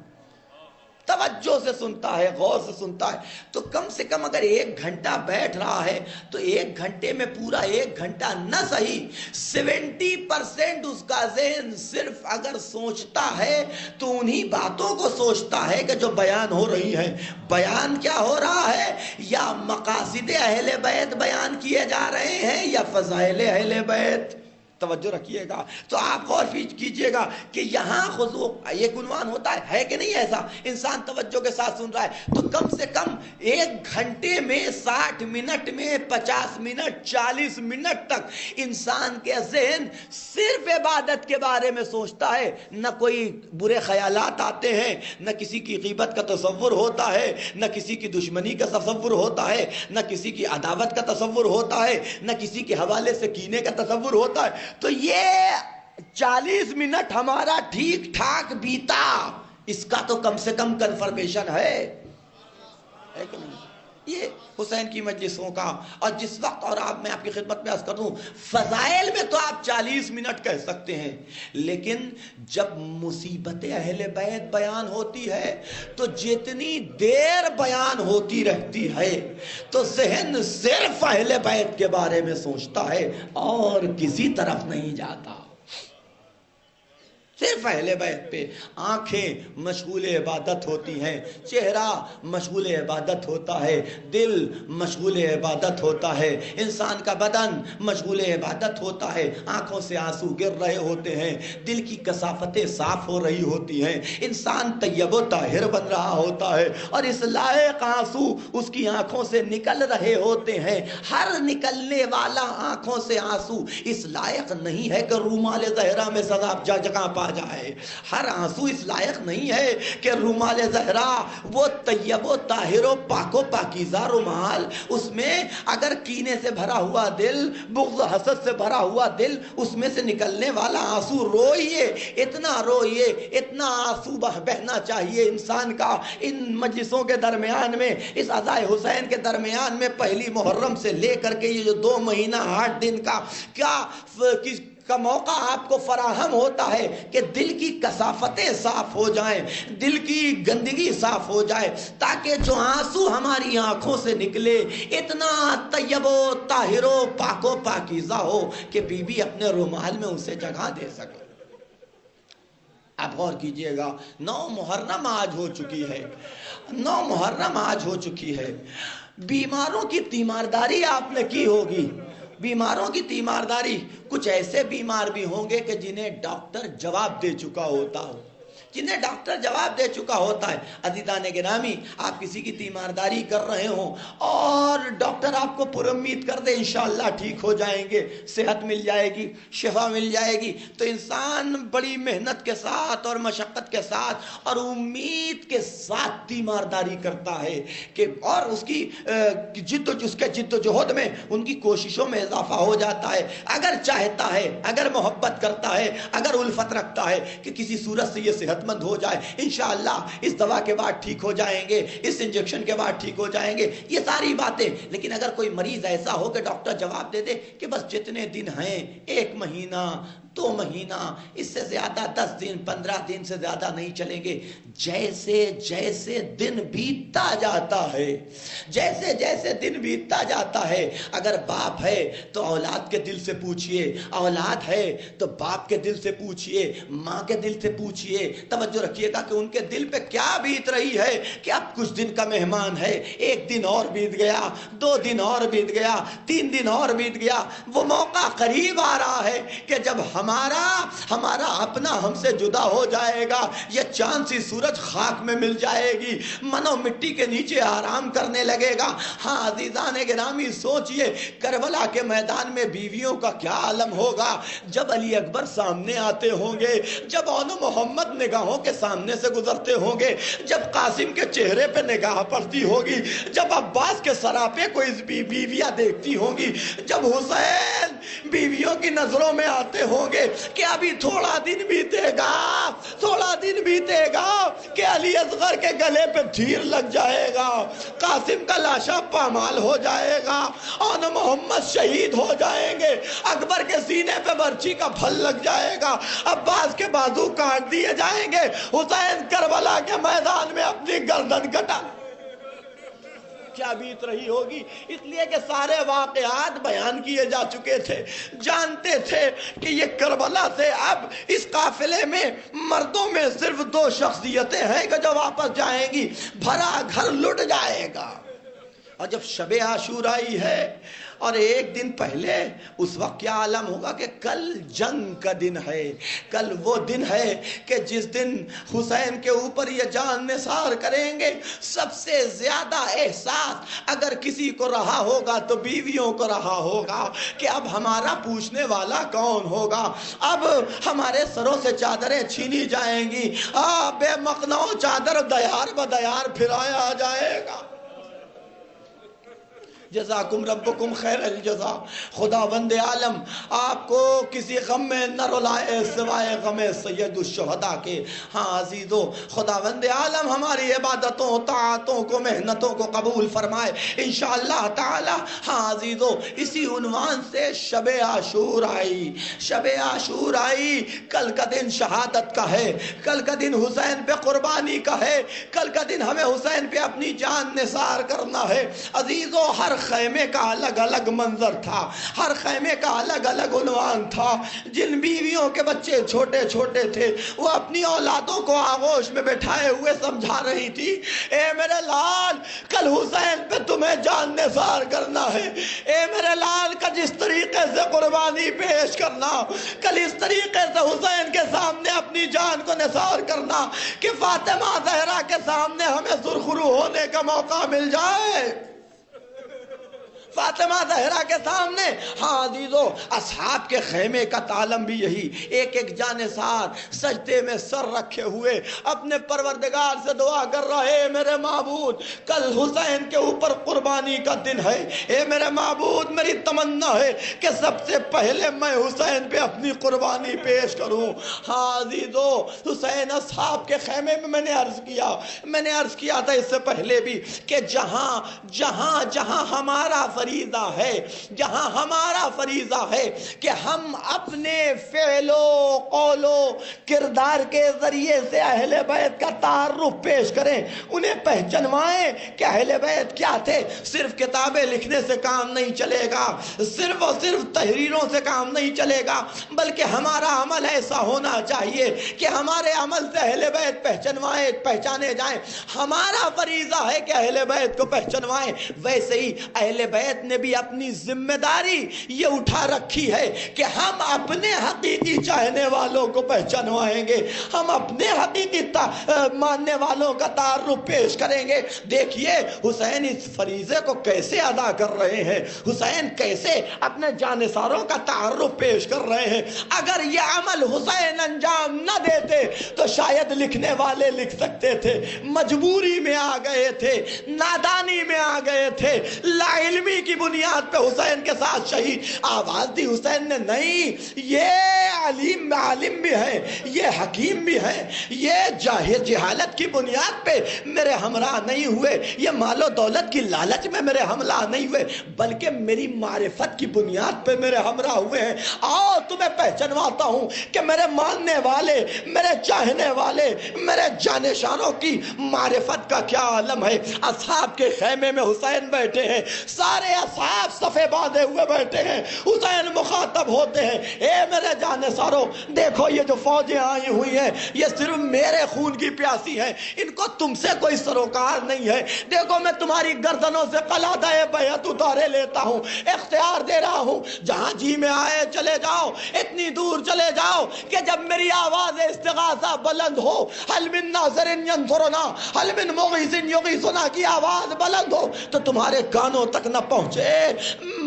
S2: توجہ سے سنتا ہے، غور سے سنتا ہے. تو کم سے کم اگر 1 گھنٹہ بیٹھ رہا ہے تو 1 گھنٹے میں پورا 1 گھنٹہ نہ صحیح 70% اس کا ذہن صرف اگر سوچتا ہے تو انہی باتوں کو سوچتا ہے کہ جو بیان ہو رہی ہیں. بیان کیا ہو رہا ہے؟ یا مقاصد اہل بیت بیان کیے جا رہے ہیں یا فضائل اہل بیت. توجہ رکھیے گا. تو آپ غور کیجئے گا کہ یہاں خضوع ایک عنوان ہوتا ہے کہ نہیں ایسا. انسان توجہ کے ساتھ سن رہا ہے تو کم سے کم 1 گھنٹے میں 60 منٹ میں 50 منٹ 40 منٹ تک انسان کے ذہن صرف عبادت کے بارے میں سوچتا ہے. نہ کوئی برے خیالات آتے ہیں، نہ کسی کی غیبت کا تصور ہوتا ہے، نہ کسی کی دشمنی کا تصور ہوتا ہے، نہ کسی کی عداوت کا تصور ہوتا ہے، نہ کسی کے حوالے سے کینے کا تصور ہوتا ہے. تو یہ 40 منٹ ہمارا ٹھیک ٹھاک بیتا، اس کا تو کم سے کم کنفرمیشن ہے کہ نہیں. یہ حسین کی مجلسوں کا. اور جس وقت، اور میں آپ کی خدمت میں عرض کر دوں، فضائل میں تو آپ 40 منٹ کہہ سکتے ہیں، لیکن جب مصیبت اہل بیت بیان ہوتی ہے تو جتنی دیر بیان ہوتی رہتی ہے تو ذہن صرف اہل بیت کے بارے میں سوچتا ہے اور کسی طرف نہیں جاتا. صرف اہل بیت پہ آنکھیں مشغول عبادت ہوتی ہیں، چہرہ مشغول عبادت ہوتا ہے، دل مشغول عبادت ہوتا ہے، انسان کا بدن مشغول عبادت ہوتا ہے. آنکھوں سے آنسو گر رہے ہوتے ہیں، دل کی کثافتیں صاف ہو رہی ہوتی ہیں، انسان طیب و طاہر بن رہا ہوتا ہے، اور اس لائق آنسو اس کی آنکھوں سے نکل رہے ہوتے ہیں. ہر نکلنے والا آنکھوں سے آنسو اس لائق نہیں ہے کہ رومال زہرا میں سزا جگہ پا جائے. ہر آنسو اس لائق نہیں ہے کہ رومال زہرا، وہ طیب و طاہر و پاک و پاکیزہ رومال، اس میں اگر کینے سے بھرا ہوا دل، بغض حسد سے بھرا ہوا دل، اس میں سے نکلنے والا آنسو روئیے، اتنا آنسو بہنا چاہیے انسان کا. ان مجلسوں کے درمیان میں، اس عزائے حسین کے درمیان میں، پہلی محرم سے لے کر کے یہ جو 2 مہینہ 8 دن کا موقع آپ کو فراہم ہوتا ہے کہ دل کی کثافتیں صاف ہو جائیں، دل کی گندگی صاف ہو جائے، تاکہ جو آنسو ہماری آنکھوں سے نکلے اتنا طیب و طاہر و پاک و پاکیزہ ہو کہ بی بی اپنے رومال میں اسے جگہ دے سکے. آپ غور کیجئے گا، 9 محرم آج ہو چکی ہے، 9 محرم آج ہو چکی ہے. بیماروں کی تیمارداری آپ نے کی ہوگی. بیماروں کی تیمارداری، کچھ ایسے بیمار بھی ہوں گے کہ جنہیں ڈاکٹر جواب دے چکا ہوتا ہو جنہیں ڈاکٹر جواب دے چکا ہوتا ہے۔ عزیزان گرامی، آپ کسی کی تیمارداری کر رہے ہوں اور ڈاکٹر آپ کو پر امید کر دے انشاءاللہ ٹھیک ہو جائیں گے، صحت مل جائے گی، شفا مل جائے گی، تو انسان بڑی محنت کے ساتھ اور مشقت کے ساتھ اور امید کے ساتھ تیمارداری کرتا ہے کہ اور اس کی جد و جہد میں ان کی کوششوں میں اضافہ ہو جاتا ہے۔ اگر چاہتا ہے، اگر محبت کرتا ہے، اگر الفت رکھتا ہے کہ کسی صورت سے یہ صحت مند ہو جائے، انشاءاللہ اس دوا کے بعد ٹھیک ہو جائیں گے، اس انجیکشن کے بعد ٹھیک ہو جائیں گے، یہ ساری باتیں۔ لیکن اگر کوئی مریض ایسا ہو کہ ڈاکٹر جواب دے دے کہ بس جتنے دن ہیں، 1 مہینہ 2 مہینہ، اس سے زیادہ 10 دن 15 دن سے زیادہ نہیں چلیں گے، جیسے جیسے دن بیتتا جاتا ہے، جیسے جیسے دن بیتتا جاتا ہے، اگر باپ ہے تو اولاد کے دل سے پوچھئے، اولاد ہے تو باپ کے دل سے پوچھئے، ماں کے دل سے پوچھئے، توجہ رکھیے گا کہ ان کے دل پہ کیا بیت رہی ہے کہ اب کچھ دن کا مہمان ہے، 1 دن اور بیت گیا، 2 دن اور بیت گیا، 3 دن اور بیت گیا، وہ موقع قریب آ رہا ہے کہ جب ہمارا اپنا ہم سے جدا ہو جائے گا، یہ چاند سی سورج خاک میں مل جائے گی، منو مٹی کے نیچے آرام کرنے لگے گا۔ ہاں عزیزان گرامی، سوچئے کربلا کے میدان میں بیویوں کا کیا عالم ہوگا جب علی اکبر سامنے آتے ہوں گے، جب اون محمد نگاہوں کے سامنے سے گزرتے ہوں گے، جب قاسم کے چہرے پہ نگاہ پڑتی ہوگی، جب عباس کے سراپے کوئی بیویاں دیکھتی ہوں گی، جب حسین بیویوں کی نظروں میں آتے ہوں گے کہ ابھی تھوڑا دن بیتے گا کہ علی اصغر کے گلے پہ تیر لگ جائے گا، قاسم کا لاشا پامال ہو جائے گا، اور محمد شہید ہو جائیں گے، اکبر کے سینے پہ برچی کا پھل لگ جائے گا، عباس کے بازو کاٹ دیے جائیں گے، حسین کربلا کے میدان میں اپنی گردن کٹا، کیا بیت رہی ہوگی؟ اس لیے کہ سارے واقعات بیان کیے جا چکے تھے، جانتے تھے کہ یہ کربلا سے اب اس قافلے میں مردوں میں صرف 2 شخصیتیں ہیں کہ جو واپس جائیں گی، بھرا گھر لٹ جائے گا۔ اور جب شب عاشورائی ہے اور 1 دن پہلے، اس وقت کیا عالم ہوگا کہ کل جنگ کا دن ہے، کل وہ دن ہے کہ جس دن حسین کے اوپر یہ جان نثار کریں گے۔ سب سے زیادہ احساس اگر کسی کو رہا ہوگا تو بیویوں کو رہا ہوگا کہ اب ہمارا پوچھنے والا کون ہوگا، اب ہمارے سروں سے چادریں چھینی جائیں گی، بے مقنع چادر دیار بدیار پھرایا جائے گا۔ جزاکم ربکم خیر الجزا۔ خداوند عالم آپ کو کسی غم میں نہ رلائے سوائے غم سید الشہداء کے۔ ہاں عزیزو، خداوند عالم ہماری عبادتوں، طاعتوں کو، محنتوں کو قبول فرمائے انشاءاللہ تعالی۔ ہاں عزیزو، اسی عنوان سے شب عاشورائی، شب عاشورائی کل کا دن شہادت کا ہے، کل کا دن حسین پہ قربانی کا ہے، کل کا دن ہمیں حسین پہ اپنی جان نثار کرنا ہے۔ عزیزو، ہر خیمے کا الگ الگ منظر تھا، ہر خیمے کا الگ الگ عنوان تھا۔ جن بیویوں کے بچے چھوٹے چھوٹے تھے وہ اپنی اولادوں کو آغوش میں بٹھائے ہوئے سمجھا رہی تھی، اے میرے لال کل حسین پہ تمہیں جان نثار کرنا ہے، اے میرے لال کا جس طریقے سے قربانی پیش کرنا، کل اس طریقے سے حسین کے سامنے اپنی جان کو نثار کرنا کہ فاطمہ زہرا کے سامنے ہمیں سرخرو ہونے کا موقع مل جائے، فاطمہ زہرا کے سامنے۔ ہاں عزیزو، اصحاب کے خیمے کا تعلم بھی یہی، ایک ایک جانثار سجدے میں سر رکھے ہوئے اپنے پروردگار سے دعا کر رہے، اے میرے معبود کل حسین کے اوپر قربانی کا دن ہے، اے میرے معبود میری تمنا ہے کہ سب سے پہلے میں حسین پہ اپنی قربانی پیش کروں۔ ہاں عزیزو، حسین اصحاب کے خیمے میں میں نے عرض کیا تھا اس سے پہلے بھی کہ جہاں ہمارا فریضہ ہے، جہاں ہمارا فریضہ ہے کہ ہم اپنے فعل و قول و کردار کے ذریعے سے اہل بیت کا تعارف پیش کریں، انہیں پہچنوائیں کہ اہل بیت کیا تھے۔ صرف کتابیں لکھنے سے کام نہیں چلے گا، صرف اور صرف تحریروں سے کام نہیں چلے گا، بلکہ ہمارا عمل ایسا ہونا چاہیے کہ ہمارے عمل سے اہل بیت پہچانے جائیں۔ ہمارا فریضہ ہے کہ اہل بیت کو پہچنوائیں، ویسے ہی اہل بیت بیت نے بھی اپنی ذمہ داری یہ اٹھا رکھی ہے کہ ہم اپنے حقیقی چاہنے والوں کو پہچانوائیں گے، ہم اپنے حقیقی ماننے والوں کا تعارف پیش کریں گے۔ دیکھیے حسین اس فریضے کو کیسے ادا کر رہے ہیں، حسین کیسے اپنے جانثاروں کا تعارف پیش کر رہے ہیں۔ اگر یہ عمل حسین انجام نہ دیتے تو شاید لکھنے والے لکھ سکتے تھے، مجبوری میں آ گئے تھے، نادانی میں آ گئے تھے، لا علمی کی بنیاد پہ حسین کے ساتھ شہید آواز دی۔ حسین نے نہیں، یہ عالم بھی ہے، یہ حکیم بھی ہے، یہ جہالت کی بنیاد پہ میرے ہمراہ نہیں ہوئے، یہ مال و دولت کی لالچ میں میرے ہمراہ نہیں ہوئے، بلکہ میری معرفت کی بنیاد پہ میرے ہمراہ ہوئے ہیں۔ آؤ تمہیں پہچنواتا ہوں کہ میرے ماننے والے، میرے چاہنے والے، میرے جانشانوں کی معرفت کا کیا عالم ہے۔ اصحاب کے خیمے میں حسین بیٹھے ہیں، سارے اصحاب صفے باندھے ہوئے بیٹھے ہیں، حسین مخاطب ہوتے ہیں، اے میرے جانشانوں دیکھو یہ جو فوجیں آئی ہوئی ہیں یہ صرف میرے خون کی پیاسی ہیں، ان کو تم سے کوئی سروکار نہیں ہے۔ دیکھو میں تمہاری گردنوں سے قلادہ بیعت اتارے لیتا ہوں، اختیار دے رہا ہوں، جہاں جی میں آئے چلے جاؤ، اتنی دور چلے جاؤ کہ جب میری آواز استغاثہ بلند ہو، حل من ناظر ینظرنا حل من مغیث یغیثنا کی آواز بلند ہو تو تمہارے کانوں تک نہ پہنچے،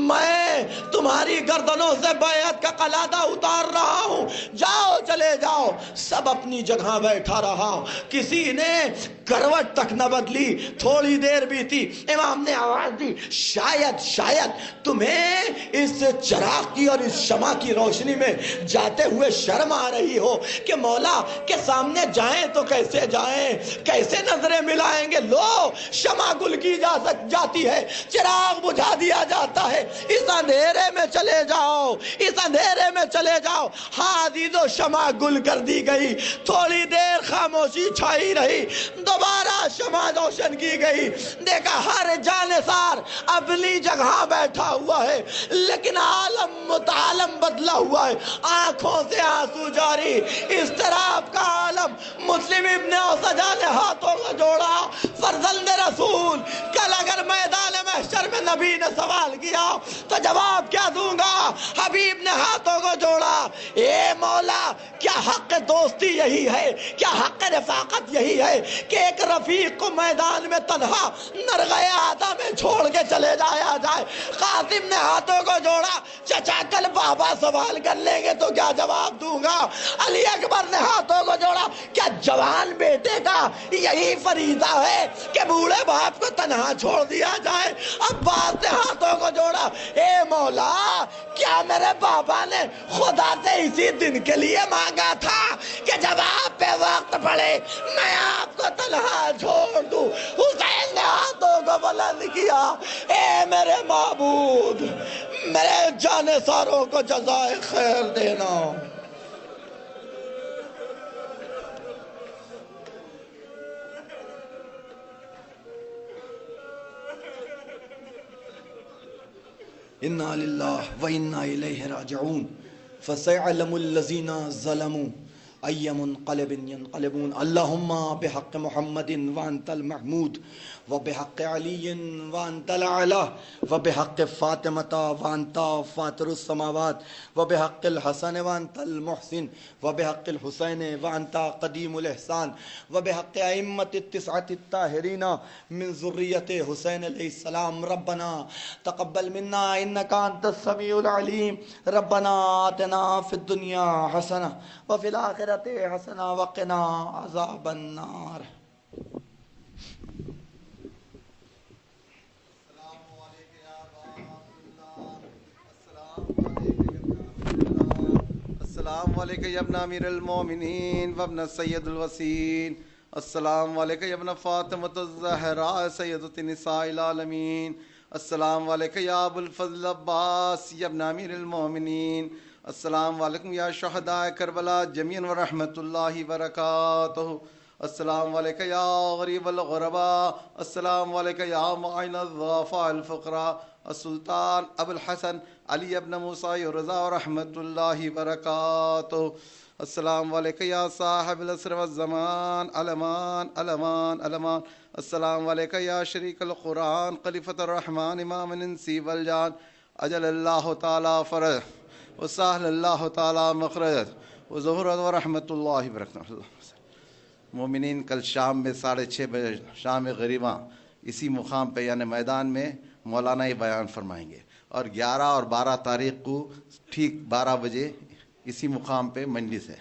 S2: میں تمہاری گردنوں سے بیعت کا قلادہ اتار رہا ہوں، جاؤ چلے جاؤ۔ سب اپنی جگہ بیٹھا رہا، کسی نے کروٹ تک نہ بدلی۔ تھوڑی دیر بھی تھی، امام نے آواز دی، شاید تمہیں اس چراغ کی اور اس شمع کی روشنی میں جاتے ہوئے شرم آ رہی ہو کہ مولا کے سامنے جائیں تو کیسے جائیں، کیسے نظریں ملائیں گے۔ لو شمع گل کی جاتی ہے، چراغ بجھا دیا جاتا ہے، اس اندھیرے میں چلے جاؤ، اس اندھیرے میں چلے جاؤ۔ ہاں عزیزو شمع گل کر دی گئی، تھوڑی دیر خاموشی چھائی رہی، دوبارہ شمع روشن کی گئی، دیکھا ہر جانثار اپنی جگہ بیٹھا ہوا ہے، لیکن عالم متعالم بدلا ہوا ہے، آنکھوں سے آنسو جاری، اضطراب کا عالم۔ مسلم ابن اوسجا نے ہاتھوں کو جوڑا، فرزند رسول کل اگر میدان محشر میں نبی نے سوال کیا تو جواب کیا دوں گا؟ حبیب نے ہاتھوں کو جوڑا، اے مولا کیا حق دوستی یہی ہے، کیا حق رفاقت یہی ہے کہ ایک رفیق کو میدان میں تنہا نرغے آدھا میں چھوڑ کے چلے جایا جائے؟ قاسم نے ہاتھوں کو جوڑا، چچا کل بابا سوال کر لیں گے تو کیا جواب دوں گا؟ علی اکبر نے ہاتھوں کو جوڑا، کیا جوان بیٹے کا یہی فریضہ ہے کہ بوڑھے باپ کو تنہا چھوڑ دیا جائے؟ عباس نے ہاتھوں کو جوڑا، اے مولا کیا میرے بابا نے خدا سے اسی دن کے لیے مانگا تھا کہ جب آپ پہ وقت پڑے میں آپ کو تنہا چھوڑ دوں؟ حسین نے ہاتھوں کو بلند کیا، اے میرے معبود میرے جانثاروں کو جزائے خیر دینا۔ اِنَّا لِلَّهِ وَإِنَّا إِلَيْهِ رَاجِعُونَ فَسَيَعْلَمُ الَّذِينَ ظَلَمُوا أَيَّ مُنْقَلِبٍ يَنْقَلِبُونَ اللهم بحق محمد وانت المحمود وبحق علی وانت العلا وبحق فاطمة وانت فاطر السماوات وبحق الحسن وانت المحسن وبحق الحسین وانت قدیم الاحسان وبحق ائمة التسعة الطاہرین من ذریت حسین علیہ السلام ربنا تقبل منا انک انت السمیع العلیم ربنا آتنا فی الدنیا حسنہ وفی الآخرۃ حسنہ وقنا عذاب النار۔
S1: السلام علیکم یا ابن امیر المومنین و ابن سید الوسین، السلام علیکم یا ابن فاطمۃ الزہراء سیدۃ نساء العالمین، السلام علیکم یا ابو الفضل عباس یا ابن امیر المومنین، السلام علیکم یا شہداء کربلا جمیعاً ورحمۃ اللہ وبرکاتہ،
S3: السلام علیکم یا غریب الغرباء، السلام علیکم یا معین الضعفاء الفقراء، السلطان ابو الحسن علی ابن موسیٰ رضا رحمۃ اللہ برکاتہ. السلام علیکم یا صاحب العصر والزمان، علمان علمان علمان. السلام علیکم یا شریک القرآن، خلیفۃ الرحمن، امام الانسی والجان، اجل اللہ تعالی فرج وسهل اللہ تعالی مخرج وظہورت ورحمۃ اللہ برکاتہ. مومنین، کل شام میں 6:30 بجے شام غریباں اسی مقام پہ یعنی میدان میں مولانا ہی بیان فرمائیں گے، اور 11 اور 12 تاریخ کو ٹھیک 12 بجے اسی مقام پہ مجلس ہے.